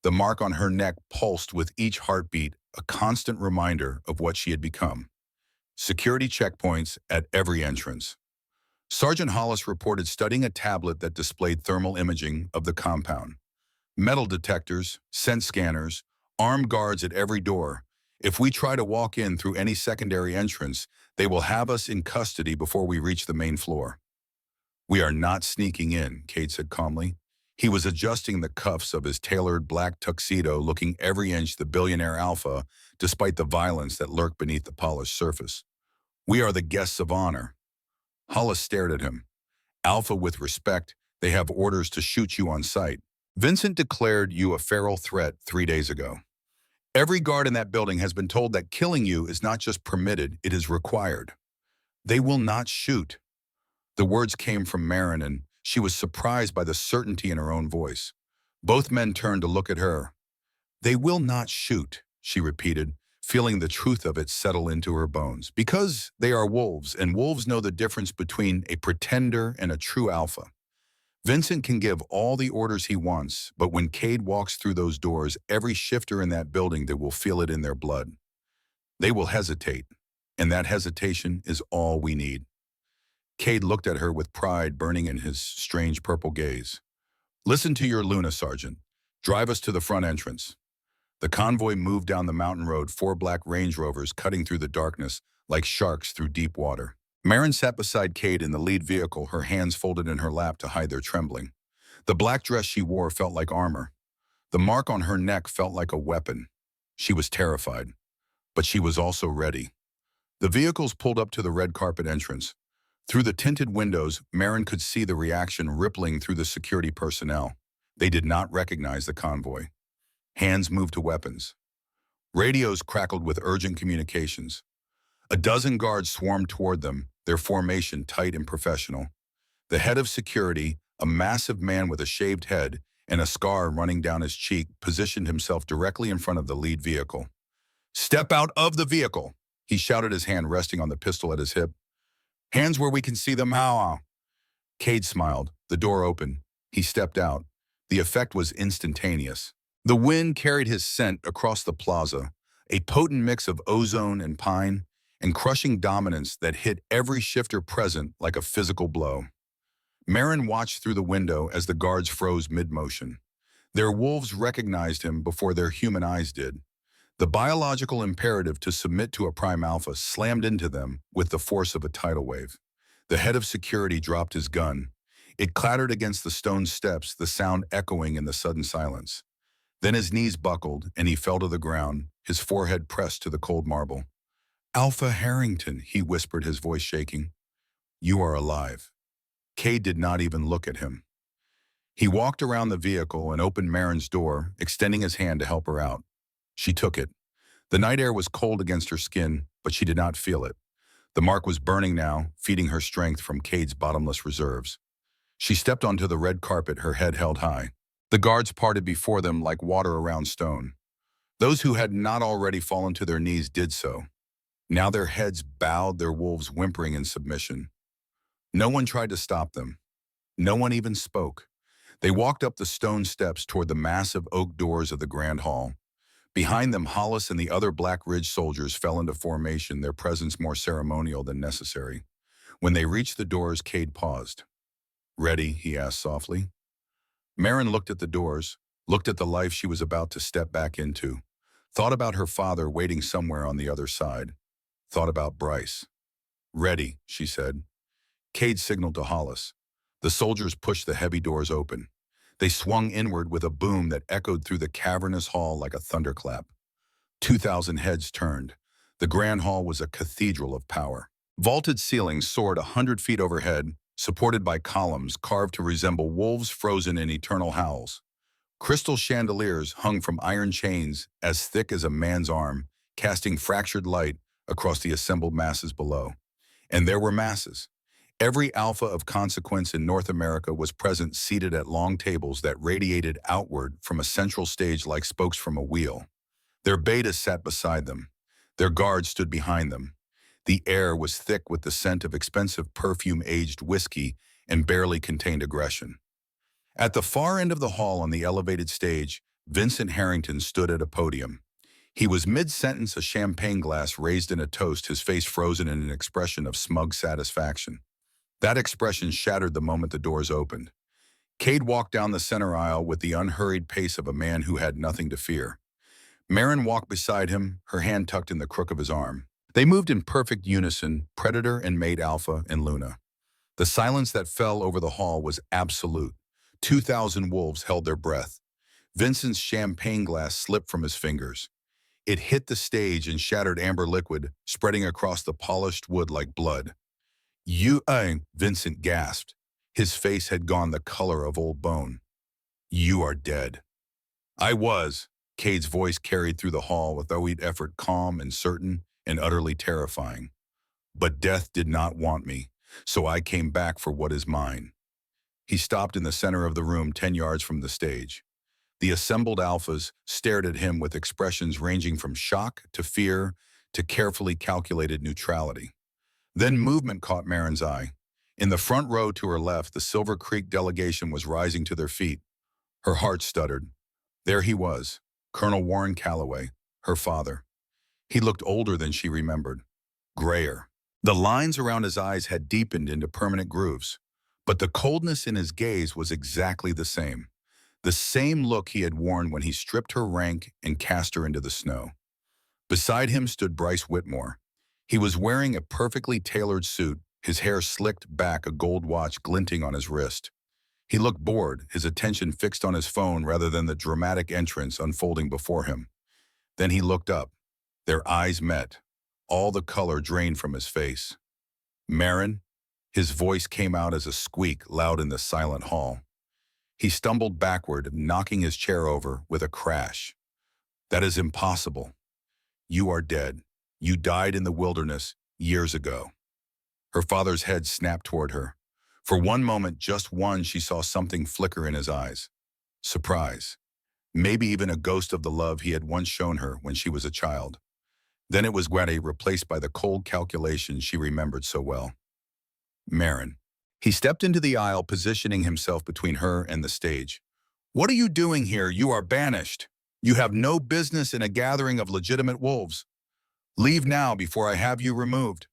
The mark on her neck pulsed with each heartbeat, a constant reminder of what she had become. Security checkpoints at every entrance. Sergeant Hollis reported studying a tablet that displayed thermal imaging of the compound. Metal detectors, scent scanners, armed guards at every door. If we try to walk in through any secondary entrance, they will have us in custody before we reach the main floor. "We are not sneaking in," Cade said calmly. He was adjusting the cuffs of his tailored black tuxedo, looking every inch the billionaire Alpha, despite the violence that lurked beneath the polished surface. "We are the guests of honor." Hollis stared at him. "Alpha, with respect, they have orders to shoot you on sight. Vincent declared you a feral threat 3 days ago. Every guard in that building has been told that killing you is not just permitted, it is required. They will not shoot." The words came from Marin, and she was surprised by the certainty in her own voice. Both men turned to look at her. "They will not shoot," she repeated, feeling the truth of it settle into her bones. "Because they are wolves, and wolves know the difference between a pretender and a true Alpha. Vincent can give all the orders he wants, but when Cade walks through those doors, every shifter in that building, they will feel it in their blood. They will hesitate, and that hesitation is all we need." Cade looked at her with pride burning in his strange purple gaze. "Listen to your Luna, Sergeant. Drive us to the front entrance." The convoy moved down the mountain road, 4 black Range Rovers cutting through the darkness like sharks through deep water. Marin sat beside Cade in the lead vehicle, her hands folded in her lap to hide their trembling. The black dress she wore felt like armor. The mark on her neck felt like a weapon. She was terrified, but she was also ready. The vehicles pulled up to the red carpet entrance. Through the tinted windows, Marin could see the reaction rippling through the security personnel. They did not recognize the convoy. Hands moved to weapons. Radios crackled with urgent communications. A dozen guards swarmed toward them, their formation tight and professional. The head of security, a massive man with a shaved head and a scar running down his cheek, positioned himself directly in front of the lead vehicle. "Step out of the vehicle," he shouted, his hand resting on the pistol at his hip. "Hands where we can see them, how?" Cade smiled. The door opened. He stepped out. The effect was instantaneous. The wind carried his scent across the plaza, a potent mix of ozone and pine, and crushing dominance that hit every shifter present like a physical blow. Marin watched through the window as the guards froze mid-motion. Their wolves recognized him before their human eyes did. The biological imperative to submit to a prime alpha slammed into them with the force of a tidal wave. The head of security dropped his gun. It clattered against the stone steps, the sound echoing in the sudden silence. Then his knees buckled and he fell to the ground, his forehead pressed to the cold marble. "Alpha Harrington," he whispered, his voice shaking. "You are alive." Cade did not even look at him. He walked around the vehicle and opened Marin's door, extending his hand to help her out. She took it. The night air was cold against her skin, but she did not feel it. The mark was burning now, feeding her strength from Cade's bottomless reserves. She stepped onto the red carpet, her head held high. The guards parted before them like water around stone. Those who had not already fallen to their knees did so. Now their heads bowed, their wolves whimpering in submission. No one tried to stop them. No one even spoke. They walked up the stone steps toward the massive oak doors of the Grand Hall. Behind them, Hollis and the other Black Ridge soldiers fell into formation, their presence more ceremonial than necessary. When they reached the doors, Cade paused. "Ready?" he asked softly. Marin looked at the doors, looked at the life she was about to step back into, thought about her father waiting somewhere on the other side, thought about Bryce. "Ready," she said. Cade signaled to Hollis. The soldiers pushed the heavy doors open. They swung inward with a boom that echoed through the cavernous hall like a thunderclap. 2,000 heads turned. The Grand Hall was a cathedral of power. Vaulted ceilings soared 100 feet overhead, supported by columns carved to resemble wolves frozen in eternal howls. Crystal chandeliers hung from iron chains as thick as a man's arm, casting fractured light across the assembled masses below. And there were masses. Every alpha of consequence in North America was present, seated at long tables that radiated outward from a central stage like spokes from a wheel. Their betas sat beside them. Their guards stood behind them. The air was thick with the scent of expensive perfume-aged whiskey and barely contained aggression. At the far end of the hall on the elevated stage, Vincent Harrington stood at a podium. He was mid-sentence, a champagne glass raised in a toast, his face frozen in an expression of smug satisfaction. That expression shattered the moment the doors opened. Cade walked down the center aisle with the unhurried pace of a man who had nothing to fear. Marin walked beside him, her hand tucked in the crook of his arm. They moved in perfect unison, Predator and Mate Alpha and Luna. The silence that fell over the hall was absolute. 2,000 wolves held their breath. Vincent's champagne glass slipped from his fingers. It hit the stage and shattered amber liquid, spreading across the polished wood like blood. Vincent gasped. His face had gone the color of old bone. "You are dead." "I was." Cade's voice carried through the hall with without effort, calm and certain and utterly terrifying. "But death did not want me, so I came back for what is mine." He stopped in the center of the room, 10 yards from the stage. The assembled alphas stared at him with expressions ranging from shock to fear to carefully calculated neutrality. Then movement caught Marin's eye. In the front row to her left, the Silver Creek delegation was rising to their feet. Her heart stuttered. There he was, Colonel Warren Calloway, her father. He looked older than she remembered, grayer. The lines around his eyes had deepened into permanent grooves, but the coldness in his gaze was exactly the same look he had worn when he stripped her rank and cast her into the snow. Beside him stood Bryce Whitmore. He was wearing a perfectly tailored suit, his hair slicked back, a gold watch glinting on his wrist. He looked bored, his attention fixed on his phone rather than the dramatic entrance unfolding before him. Then he looked up. Their eyes met. All the color drained from his face. "Marin?" His voice came out as a squeak, loud in the silent hall. He stumbled backward, knocking his chair over with a crash. "That is impossible. You are dead. You died in the wilderness years ago." Her father's head snapped toward her. For one moment, just one, she saw something flicker in his eyes. Surprise. Maybe even a ghost of the love he had once shown her when she was a child. Then it was Gwade, replaced by the cold calculation she remembered so well. "Marin." He stepped into the aisle, positioning himself between her and the stage. "What are you doing here? You are banished. You have no business in a gathering of legitimate wolves. Leave now before I have you removed."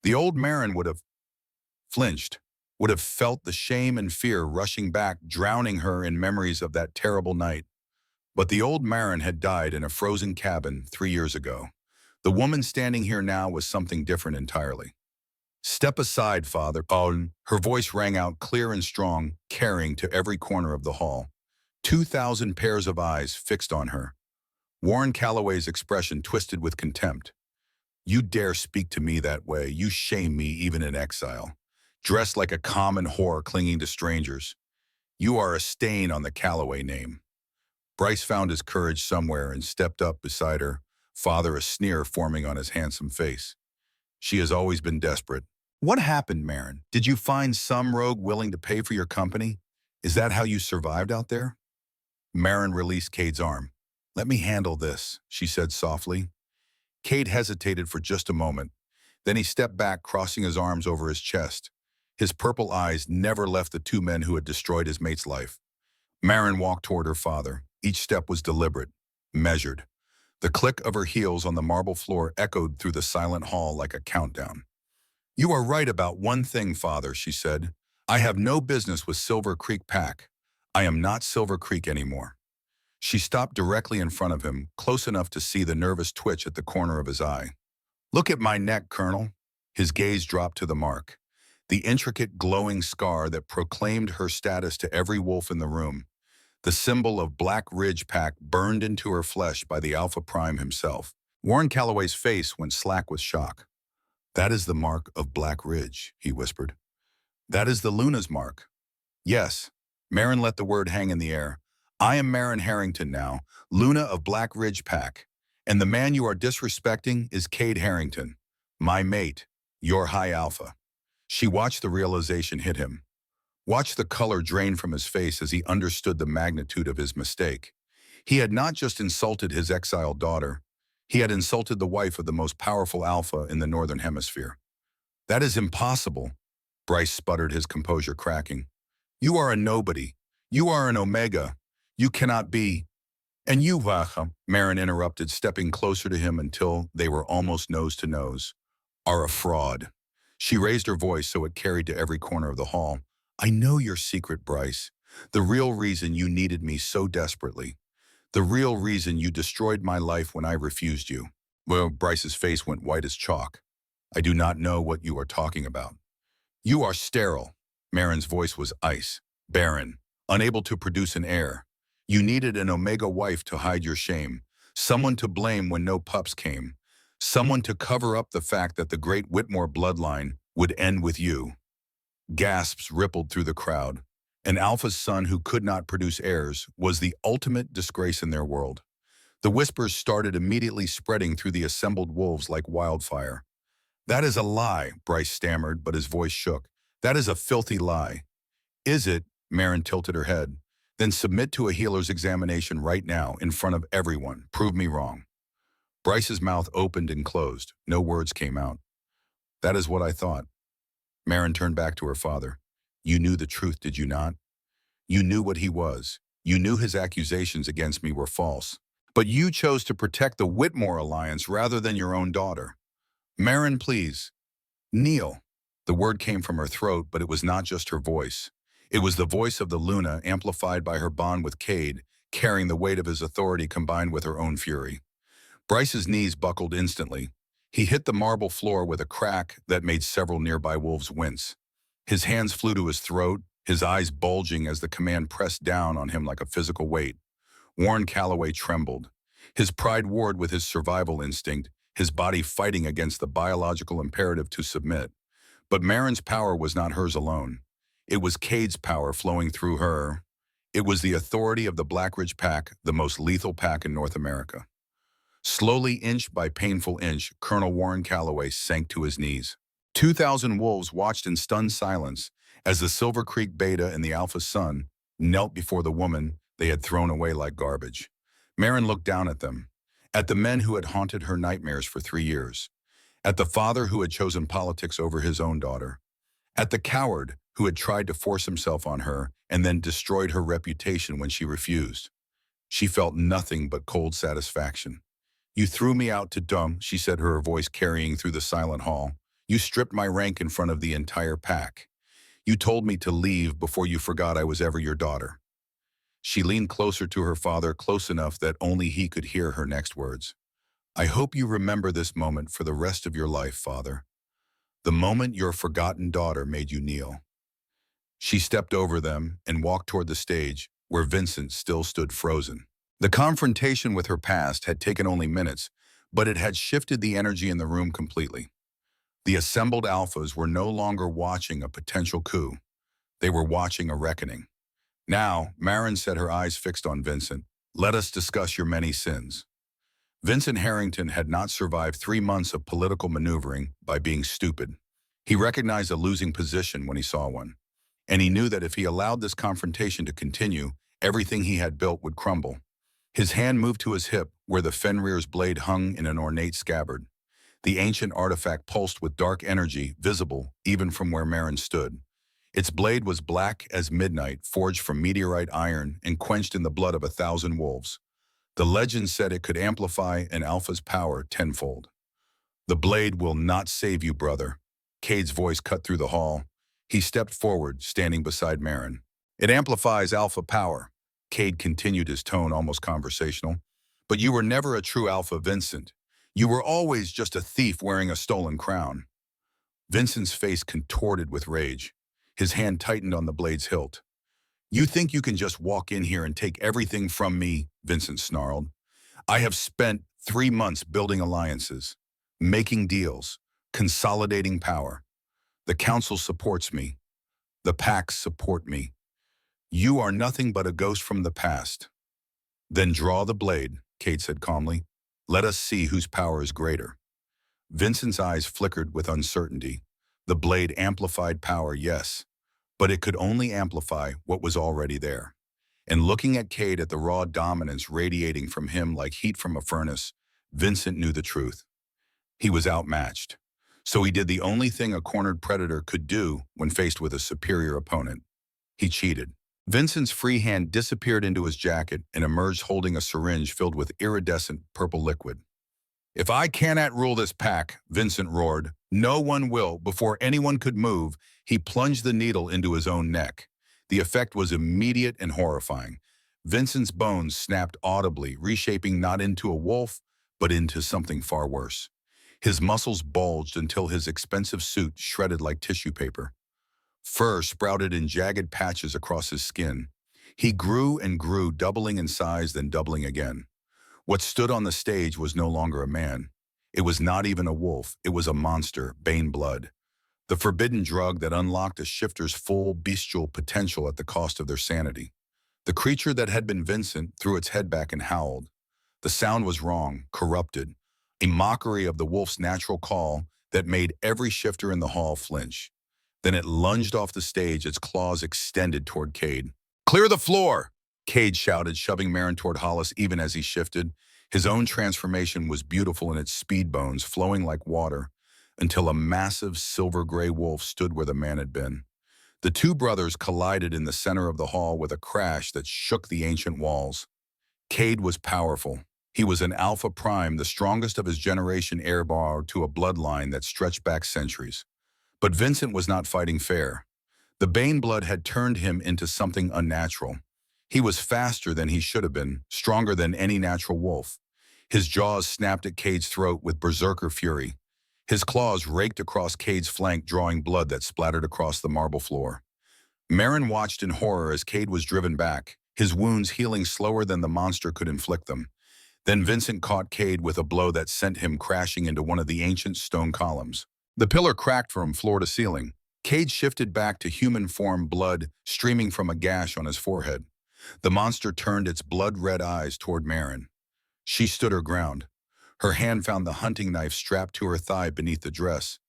The old Marin would have flinched. would have felt the shame and fear rushing back, drowning her in memories of that terrible night. But the old Marin had died in a frozen cabin 3 years ago. The woman standing here now was something different entirely. Step aside, Father. Oh, her voice rang out clear and strong, carrying to every corner of the hall. 2,000 pairs of eyes fixed on her. Warren Calloway's expression twisted with contempt. You dare speak to me that way. You shame me even in exile. Dressed like a common whore clinging to strangers. You are a stain on the Calloway name. Bryce found his courage somewhere and stepped up beside her, father a sneer forming on his handsome face. She has always been desperate. What happened, Marin? Did you find some rogue willing to pay for your company? Is that how you survived out there? Marin released Cade's arm. Let me handle this, she said softly. Cade hesitated for just a moment. Then he stepped back, crossing his arms over his chest. His purple eyes never left the two men who had destroyed his mate's life. Marin walked toward her father. Each step was deliberate, measured. The click of her heels on the marble floor echoed through the silent hall like a countdown. You are right about one thing, Father, she said. I have no business with Silver Creek Pack. I am not Silver Creek anymore. She stopped directly in front of him, close enough to see the nervous twitch at the corner of his eye. Look at my neck, Colonel. His gaze dropped to the mark. The intricate glowing scar that proclaimed her status to every wolf in the room. The symbol of Black Ridge Pack burned into her flesh by the Alpha Prime himself. Warren Calloway's face went slack with shock. That is the mark of Black Ridge, he whispered. That is the Luna's mark. Yes, Marin let the word hang in the air. I am Marin Harrington now, Luna of Black Ridge Pack, and the man you are disrespecting is Cade Harrington, my mate, your High Alpha. She watched the realization hit him. Watched the color drain from his face as he understood the magnitude of his mistake. He had not just insulted his exiled daughter, he had insulted the wife of the most powerful alpha in the Northern Hemisphere. That is impossible, Bryce sputtered, his composure cracking. You are a nobody. You are an omega. You cannot be. And you, Marin interrupted, stepping closer to him until they were almost nose to nose, are a fraud. She raised her voice so it carried to every corner of the hall. I know your secret, Bryce. The real reason you needed me so desperately. The real reason you destroyed my life when I refused you. Well, Bryce's face went white as chalk. I do not know what you are talking about. You are sterile. Marin's voice was ice, barren, unable to produce an heir. You needed an Omega wife to hide your shame, someone to blame when no pups came, someone to cover up the fact that the great Whitmore bloodline would end with you. Gasps rippled through the crowd. An Alpha's son who could not produce heirs was the ultimate disgrace in their world. The whispers started immediately spreading through the assembled wolves like wildfire. That is a lie, Bryce stammered, but his voice shook. That is a filthy lie. Is it? Marin tilted her head. Then submit to a healer's examination right now, in front of everyone. Prove me wrong. Bryce's mouth opened and closed. No words came out. That is what I thought. Marin turned back to her father. You knew the truth, did you not? You knew what he was. You knew his accusations against me were false. But you chose to protect the Whitmore alliance rather than your own daughter. Marin, please. Kneel. The word came from her throat, but it was not just her voice. It was the voice of the Luna, amplified by her bond with Cade, carrying the weight of his authority combined with her own fury. Bryce's knees buckled instantly. He hit the marble floor with a crack that made several nearby wolves wince. His hands flew to his throat, his eyes bulging as the command pressed down on him like a physical weight. Warren Calloway trembled. His pride warred with his survival instinct, his body fighting against the biological imperative to submit. But Marin's power was not hers alone. It was Cade's power flowing through her. It was the authority of the Black Ridge Pack, the most lethal pack in North America. Slowly, inch by painful inch, Colonel Warren Calloway sank to his knees. 2,000 wolves watched in stunned silence as the Silver Creek Beta and the Alpha Sun knelt before the woman they had thrown away like garbage. Marin looked down at them, at the men who had haunted her nightmares for 3 years, at the father who had chosen politics over his own daughter, at the coward who had tried to force himself on her and then destroyed her reputation when she refused. She felt nothing but cold satisfaction. You threw me out to dumb, she said, her voice carrying through the silent hall. You stripped my rank in front of the entire pack. You told me to leave before you forgot I was ever your daughter. She leaned closer to her father, close enough that only he could hear her next words. I hope you remember this moment for the rest of your life, father. The moment your forgotten daughter made you kneel. She stepped over them and walked toward the stage, where Vincent still stood frozen. The confrontation with her past had taken only minutes, but it had shifted the energy in the room completely. The assembled alphas were no longer watching a potential coup. They were watching a reckoning. Now, Marin said, her eyes fixed on Vincent. Let us discuss your many sins. Vincent Harrington had not survived 3 months of political maneuvering by being stupid. He recognized a losing position when he saw one. And he knew that if he allowed this confrontation to continue, everything he had built would crumble. His hand moved to his hip, where the Fenrir's blade hung in an ornate scabbard. The ancient artifact pulsed with dark energy, visible even from where Marin stood. Its blade was black as midnight, forged from meteorite iron and quenched in the blood of 1,000 wolves. The legend said it could amplify an alpha's power tenfold. The blade will not save you, brother. Cade's voice cut through the hall. He stepped forward, standing beside Marin. It amplifies alpha power. Cade continued, his tone almost conversational. But you were never a true alpha, Vincent. You were always just a thief wearing a stolen crown. Vincent's face contorted with rage. His hand tightened on the blade's hilt. You think you can just walk in here and take everything from me, Vincent snarled. I have spent 3 months building alliances, making deals, consolidating power. The council supports me. The packs support me. You are nothing but a ghost from the past. Then draw the blade, Kate said calmly. Let us see whose power is greater. Vincent's eyes flickered with uncertainty. The blade amplified power, yes, but it could only amplify what was already there. And looking at Cade, at the raw dominance radiating from him like heat from a furnace, Vincent knew the truth. He was outmatched. So he did the only thing a cornered predator could do when faced with a superior opponent. He cheated. Vincent's free hand disappeared into his jacket and emerged holding a syringe filled with iridescent purple liquid. If I cannot rule this pack, Vincent roared, no one will. Before anyone could move, he plunged the needle into his own neck. The effect was immediate and horrifying. Vincent's bones snapped audibly, reshaping not into a wolf, but into something far worse. His muscles bulged until his expensive suit shredded like tissue paper. Fur sprouted in jagged patches across his skin. He grew and grew, doubling in size, then doubling again. What stood on the stage was no longer a man. It was not even a wolf. It was a monster, Bane blood. The forbidden drug that unlocked a shifter's full bestial potential at the cost of their sanity. The creature that had been Vincent threw its head back and howled. The sound was wrong, corrupted, a mockery of the wolf's natural call that made every shifter in the hall flinch. Then it lunged off the stage, its claws extended toward Cade. Clear the floor! Cade shouted, shoving Marin toward Hollis even as he shifted. His own transformation was beautiful in its speed bones, flowing like water, until a massive silver-gray wolf stood where the man had been. The two brothers collided in the center of the hall with a crash that shook the ancient walls. Cade was powerful. He was an Alpha Prime, the strongest of his generation, heir-born to a bloodline that stretched back centuries. But Vincent was not fighting fair. The Bane blood had turned him into something unnatural. He was faster than he should have been, stronger than any natural wolf. His jaws snapped at Cade's throat with berserker fury. His claws raked across Cade's flank, drawing blood that splattered across the marble floor. Marin watched in horror as Cade was driven back, his wounds healing slower than the monster could inflict them. Then Vincent caught Cade with a blow that sent him crashing into one of the ancient stone columns. The pillar cracked from floor to ceiling. Cade shifted back to human form, blood streaming from a gash on his forehead. The monster turned its blood-red eyes toward Marin. She stood her ground. Her hand found the hunting knife strapped to her thigh beneath the dress.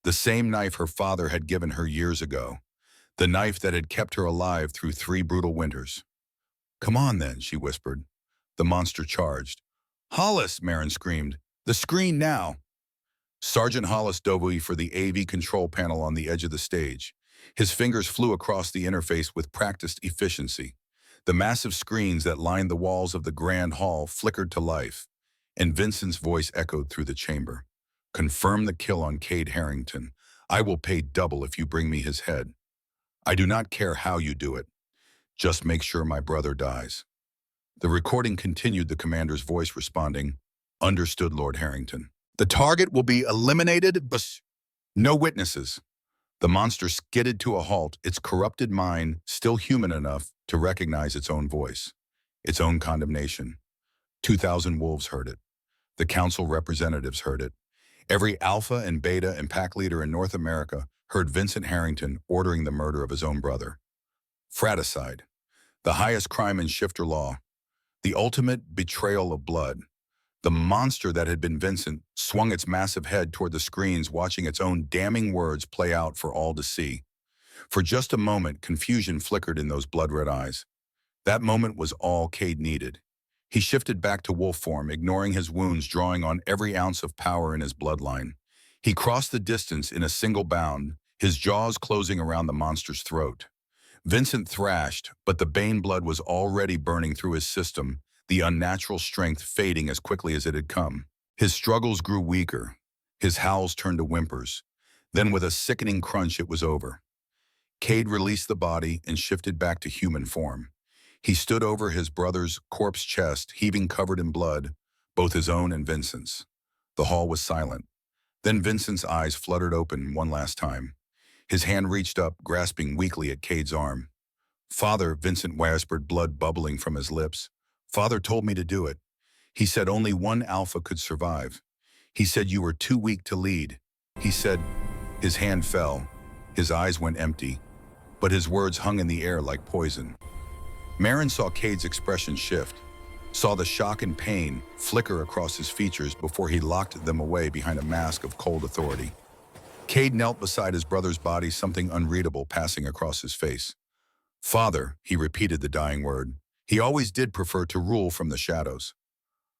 The same knife her father had given her years ago. The knife that had kept her alive through 3 brutal winters. Come on then, she whispered. The monster charged. Hollis, Marin screamed. The screen now. Sergeant Hollis dove for the AV control panel on the edge of the stage. His fingers flew across the interface with practiced efficiency. The massive screens that lined the walls of the grand hall flickered to life, and Vincent's voice echoed through the chamber. Confirm the kill on Cade Harrington. I will pay double if you bring me his head. I do not care how you do it. Just make sure my brother dies. The recording continued, the commander's voice responding, "Understood, Lord Harrington. The target will be eliminated, but no witnesses." The monster skidded to a halt, its corrupted mind still human enough to recognize its own voice, its own condemnation. 2,000 wolves heard it. The council representatives heard it. Every alpha and beta and pack leader in North America heard Vincent Harrington ordering the murder of his own brother. Fratricide, the highest crime in shifter law, the ultimate betrayal of blood. The monster that had been Vincent swung its massive head toward the screens, watching its own damning words play out for all to see. For just a moment, confusion flickered in those blood-red eyes. That moment was all Cade needed. He shifted back to wolf form, ignoring his wounds, drawing on every ounce of power in his bloodline. He crossed the distance in a single bound, his jaws closing around the monster's throat. Vincent thrashed, but the Bane blood was already burning through his system, the unnatural strength fading as quickly as it had come. His struggles grew weaker. His howls turned to whimpers. Then with a sickening crunch, it was over. Cade released the body and shifted back to human form. He stood over his brother's corpse chest, heaving covered in blood, both his own and Vincent's. The hall was silent. Then Vincent's eyes fluttered open one last time. His hand reached up, grasping weakly at Cade's arm. "Father," Vincent whispered, blood bubbling from his lips. "Father told me to do it. He said only one alpha could survive. He said you were too weak to lead. He said..." His hand fell. His eyes went empty, but his words hung in the air like poison. Marin saw Cade's expression shift, saw the shock and pain flicker across his features before he locked them away behind a mask of cold authority. Cade knelt beside his brother's body, something unreadable passing across his face. "Father," he repeated the dying word. He always did prefer to rule from the shadows.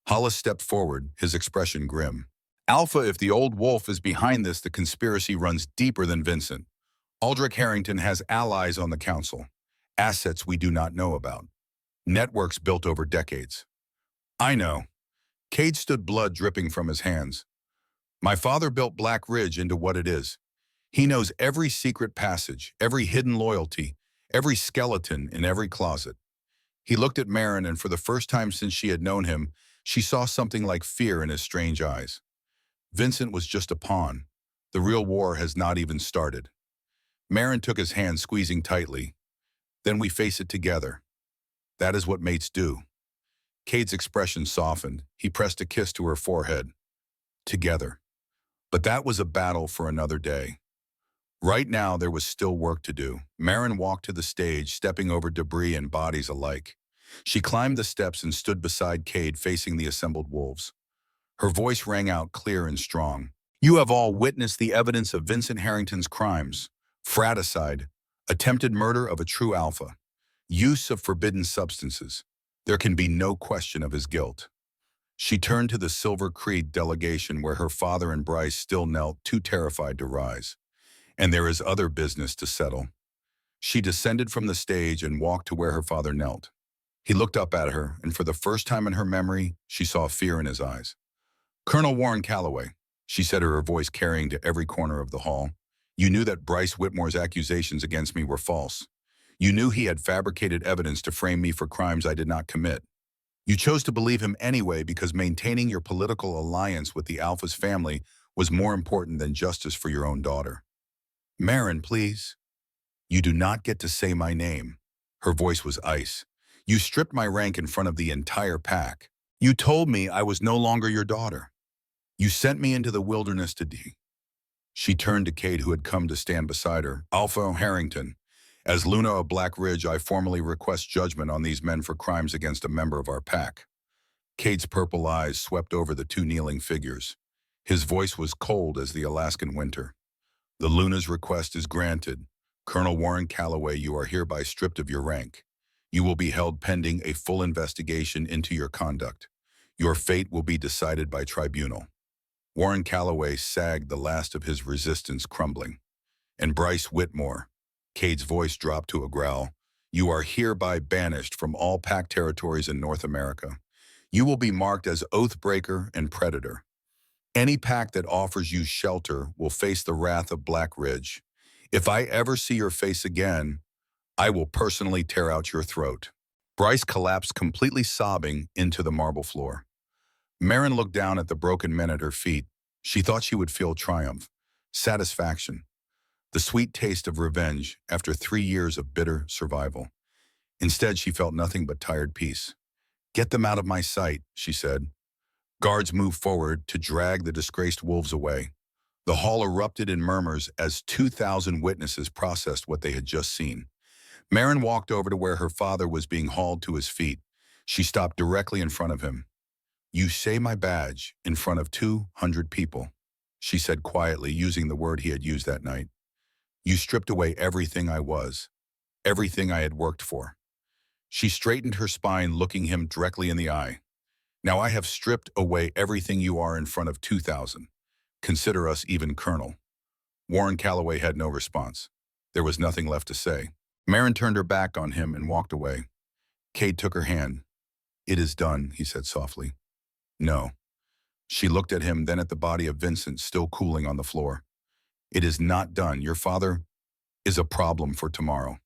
Hollis stepped forward, his expression grim. "Alpha, if the old wolf is behind this, the conspiracy runs deeper than Vincent. Aldrich Harrington has allies on the council, assets we do not know about, networks built over decades." "I know." Cade stood, blood dripping from his hands. "My father built Black Ridge into what it is. He knows every secret passage, every hidden loyalty, every skeleton in every closet." He looked at Marin, and for the first time since she had known him, she saw something like fear in his strange eyes. Vincent was just a pawn. The real war has not even started. Marin took his hand, squeezing tightly. "Then we face it together. That is what mates do." Cade's expression softened. He pressed a kiss to her forehead. Together. But that was a battle for another day. Right now, there was still work to do. Marin walked to the stage, stepping over debris and bodies alike. She climbed the steps and stood beside Cade, facing the assembled wolves. Her voice rang out clear and strong. "You have all witnessed the evidence of Vincent Harrington's crimes: fratricide, attempted murder of a true alpha, use of forbidden substances. There can be no question of his guilt." She turned to the Silver Creed delegation, where her father and Bryce still knelt, too terrified to rise. "And there is other business to settle." She descended from the stage and walked to where her father knelt. He looked up at her, and for the first time in her memory, she saw fear in his eyes. "Colonel Warren Calloway," she said, her voice carrying to every corner of the hall, "you knew that Bryce Whitmore's accusations against me were false. You knew he had fabricated evidence to frame me for crimes I did not commit. You chose to believe him anyway because maintaining your political alliance with the Alpha's family was more important than justice for your own daughter." "Marin, please." "You do not get to say my name." Her voice was ice. "You stripped my rank in front of the entire pack. You told me I was no longer your daughter. You sent me into the wilderness to die." She turned to Cade, who had come to stand beside her. "Alpha Harrington, as Luna of Black Ridge, I formally request judgment on these men for crimes against a member of our pack." Cade's purple eyes swept over the two kneeling figures. His voice was cold as the Alaskan winter. "The Luna's request is granted. Colonel Warren Calloway, you are hereby stripped of your rank. You will be held pending a full investigation into your conduct. Your fate will be decided by tribunal." Warren Calloway sagged, the last of his resistance crumbling. "And Bryce Whitmore," Cade's voice dropped to a growl, "you are hereby banished from all pack territories in North America. You will be marked as oathbreaker and predator. Any pack that offers you shelter will face the wrath of Black Ridge. If I ever see your face again, I will personally tear out your throat." Bryce collapsed completely sobbing into the marble floor. Marin looked down at the broken men at her feet. She thought she would feel triumph, satisfaction, the sweet taste of revenge after 3 years of bitter survival. Instead, she felt nothing but tired peace. "Get them out of my sight," she said. Guards moved forward to drag the disgraced wolves away. The hall erupted in murmurs as 2,000 witnesses processed what they had just seen. Marin walked over to where her father was being hauled to his feet. She stopped directly in front of him. "You say my badge in front of 200 people," she said quietly, using the word he had used that night. "You stripped away everything I was, everything I had worked for." She straightened her spine, looking him directly in the eye. "Now I have stripped away everything you are in front of 2,000. Consider us even, Colonel." Warren Calloway had no response. There was nothing left to say. Marin turned her back on him and walked away. Cade took her hand. "It is done," he said softly. "No." She looked at him, then at the body of Vincent still cooling on the floor. "It is not done. Your father is a problem for tomorrow."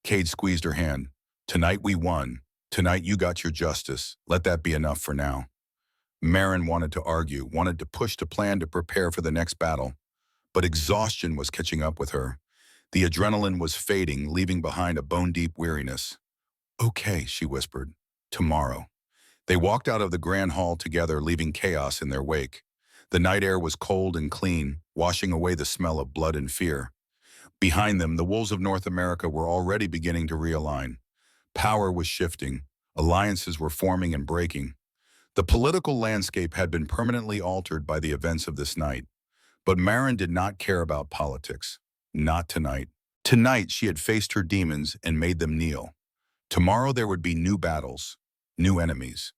Cade squeezed her hand. "Tonight we won. Tonight you got your justice. Let that be enough for now." Marin wanted to argue, wanted to push the plan to prepare for the next battle. But exhaustion was catching up with her. The adrenaline was fading, leaving behind a bone-deep weariness. "Okay," she whispered. "Tomorrow." They walked out of the grand hall together, leaving chaos in their wake. The night air was cold and clean, washing away the smell of blood and fear. Behind them, the wolves of North America were already beginning to realign. Power was shifting. Alliances were forming and breaking. The political landscape had been permanently altered by the events of this night. But Marin did not care about politics. Not tonight. Tonight, she had faced her demons and made them kneel. Tomorrow there would be new battles, new enemies.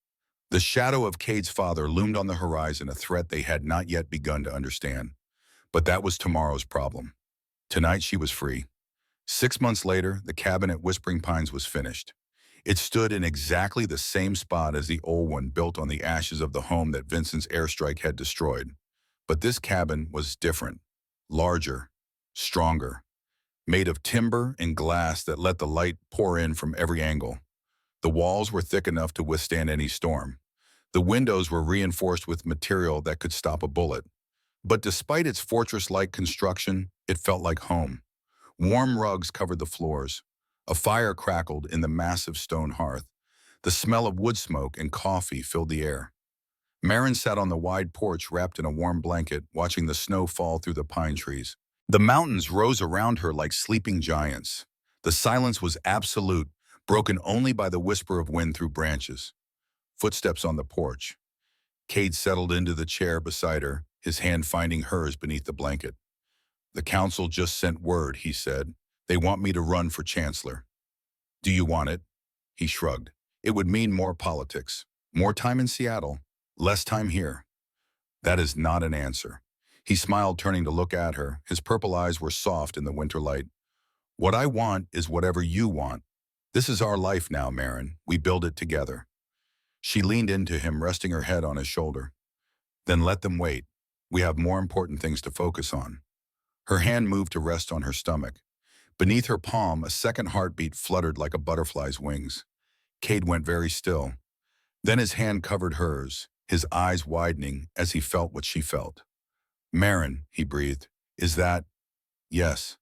The shadow of Cade's father loomed on the horizon, a threat they had not yet begun to understand. But that was tomorrow's problem. Tonight she was free. 6 months later, the cabin at Whispering Pines was finished. It stood in exactly the same spot as the old one built on the ashes of the home that Vincent's airstrike had destroyed. But this cabin was different, larger, stronger, made of timber and glass that let the light pour in from every angle. The walls were thick enough to withstand any storm. The windows were reinforced with material that could stop a bullet. But despite its fortress-like construction, it felt like home. Warm rugs covered the floors. A fire crackled in the massive stone hearth. The smell of wood smoke and coffee filled the air. Marin sat on the wide porch wrapped in a warm blanket, watching the snow fall through the pine trees. The mountains rose around her like sleeping giants. The silence was absolute, broken only by the whisper of wind through branches. Footsteps on the porch. Cade settled into the chair beside her, his hand finding hers beneath the blanket. "The council just sent word," he said. "They want me to run for chancellor." "Do you want it?" He shrugged. "It would mean more politics, more time in Seattle, less time here." "That is not an answer." He smiled, turning to look at her. His purple eyes were soft in the winter light. "What I want is whatever you want. This is our life now, Marin. We build it together." She leaned into him, resting her head on his shoulder. "Then let them wait. We have more important things to focus on." Her hand moved to rest on her stomach. Beneath her palm, a second heartbeat fluttered like a butterfly's wings. Cade went very still. Then his hand covered hers, his eyes widening as he felt what she felt. "Marin," he breathed, "is that—" "Yes."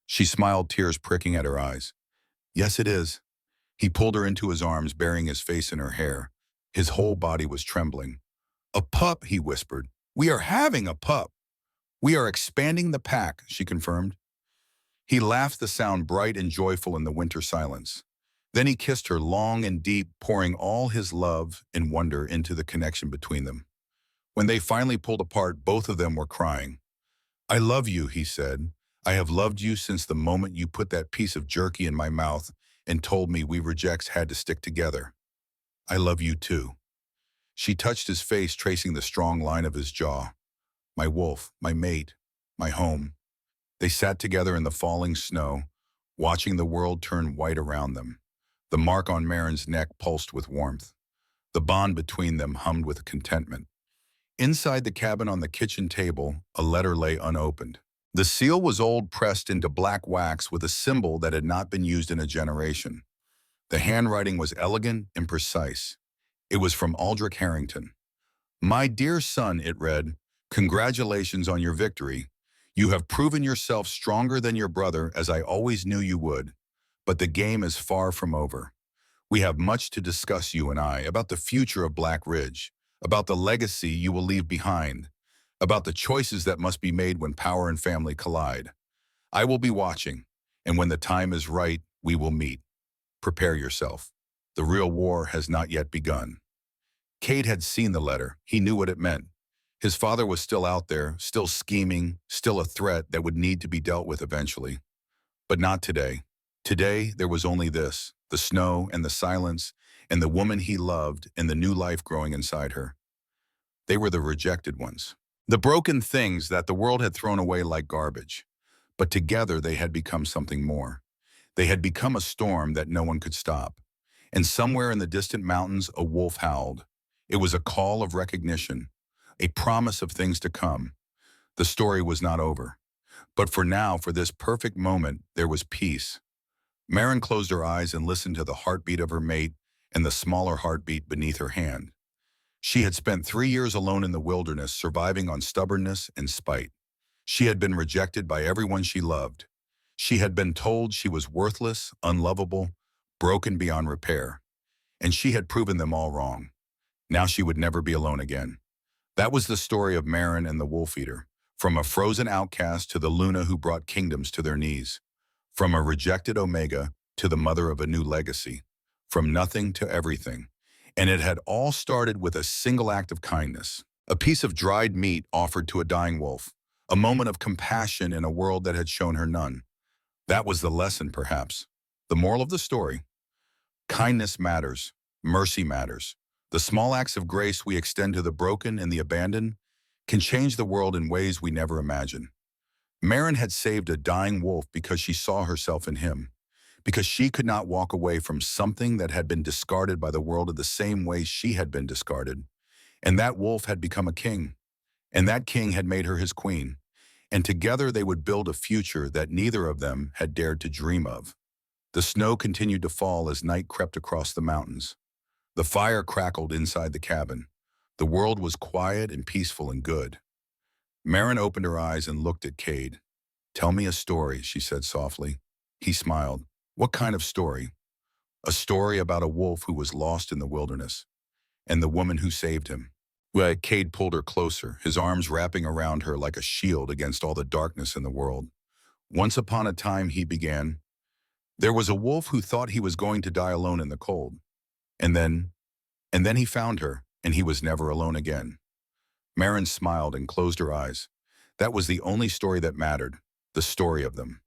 She smiled, tears pricking at her eyes. "Yes, it is." He pulled her into his arms, burying his face in her hair. His whole body was trembling. "A pup," he whispered. "We are having a pup." "We are expanding the pack," she confirmed. He laughed, the sound bright and joyful in the winter silence. Then he kissed her long and deep, pouring all his love and wonder into the connection between them. When they finally pulled apart, both of them were crying. "I love you," he said. "I have loved you since the moment you put that piece of jerky in my mouth and told me we rejects had to stick together. I love you too." She touched his face, tracing the strong line of his jaw. "My wolf, my mate, my home." They sat together in the falling snow, watching the world turn white around them. The mark on Marin's neck pulsed with warmth. The bond between them hummed with contentment. Inside the cabin on the kitchen table, a letter lay unopened. The seal was old, pressed into black wax with a symbol that had not been used in a generation. The handwriting was elegant and precise. It was from Aldrich Harrington. "My dear son," it read, "congratulations on your victory. You have proven yourself stronger than your brother, as I always knew you would. But the game is far from over. We have much to discuss, you and I, about the future of Black Ridge, about the legacy you will leave behind, about the choices that must be made when power and family collide. I will be watching, and when the time is right, we will meet. Prepare yourself. The real war has not yet begun." Cade had seen the letter. He knew what it meant. His father was still out there, still scheming, still a threat that would need to be dealt with eventually. But not today. Today, there was only this, the snow and the silence, and the woman he loved and the new life growing inside her. They were the rejected ones. The broken things that the world had thrown away like garbage. But together they had become something more. They had become a storm that no one could stop. And somewhere in the distant mountains, a wolf howled. It was a call of recognition, a promise of things to come. The story was not over. But for now, for this perfect moment, there was peace. Marin closed her eyes and listened to the heartbeat of her mate and the smaller heartbeat beneath her hand. She had spent 3 years alone in the wilderness, surviving on stubbornness and spite. She had been rejected by everyone she loved. She had been told she was worthless, unlovable, broken beyond repair. And she had proven them all wrong. Now she would never be alone again. That was the story of Marin and the Wolf Eater, from a frozen outcast to the Luna who brought kingdoms to their knees, from a rejected Omega to the mother of a new legacy, from nothing to everything. And it had all started with a single act of kindness, a piece of dried meat offered to a dying wolf, a moment of compassion in a world that had shown her none. That was the lesson, perhaps. The moral of the story: kindness matters, mercy matters. The small acts of grace we extend to the broken and the abandoned can change the world in ways we never imagined. Marin had saved a dying wolf because she saw herself in him, because she could not walk away from something that had been discarded by the world in the same way she had been discarded. And that wolf had become a king, and that king had made her his queen. And together they would build a future that neither of them had dared to dream of. The snow continued to fall as night crept across the mountains. The fire crackled inside the cabin. The world was quiet and peaceful and good. Marin opened her eyes and looked at Cade. "Tell me a story," she said softly. He smiled. "What kind of story?" "A story about a wolf who was lost in the wilderness, and the woman who saved him." Well, Cade pulled her closer, his arms wrapping around her like a shield against all the darkness in the world. "Once upon a time," he began, "there was a wolf who thought he was going to die alone in the cold. And then he found her, and he was never alone again." Marin smiled and closed her eyes. That was the only story that mattered, the story of them.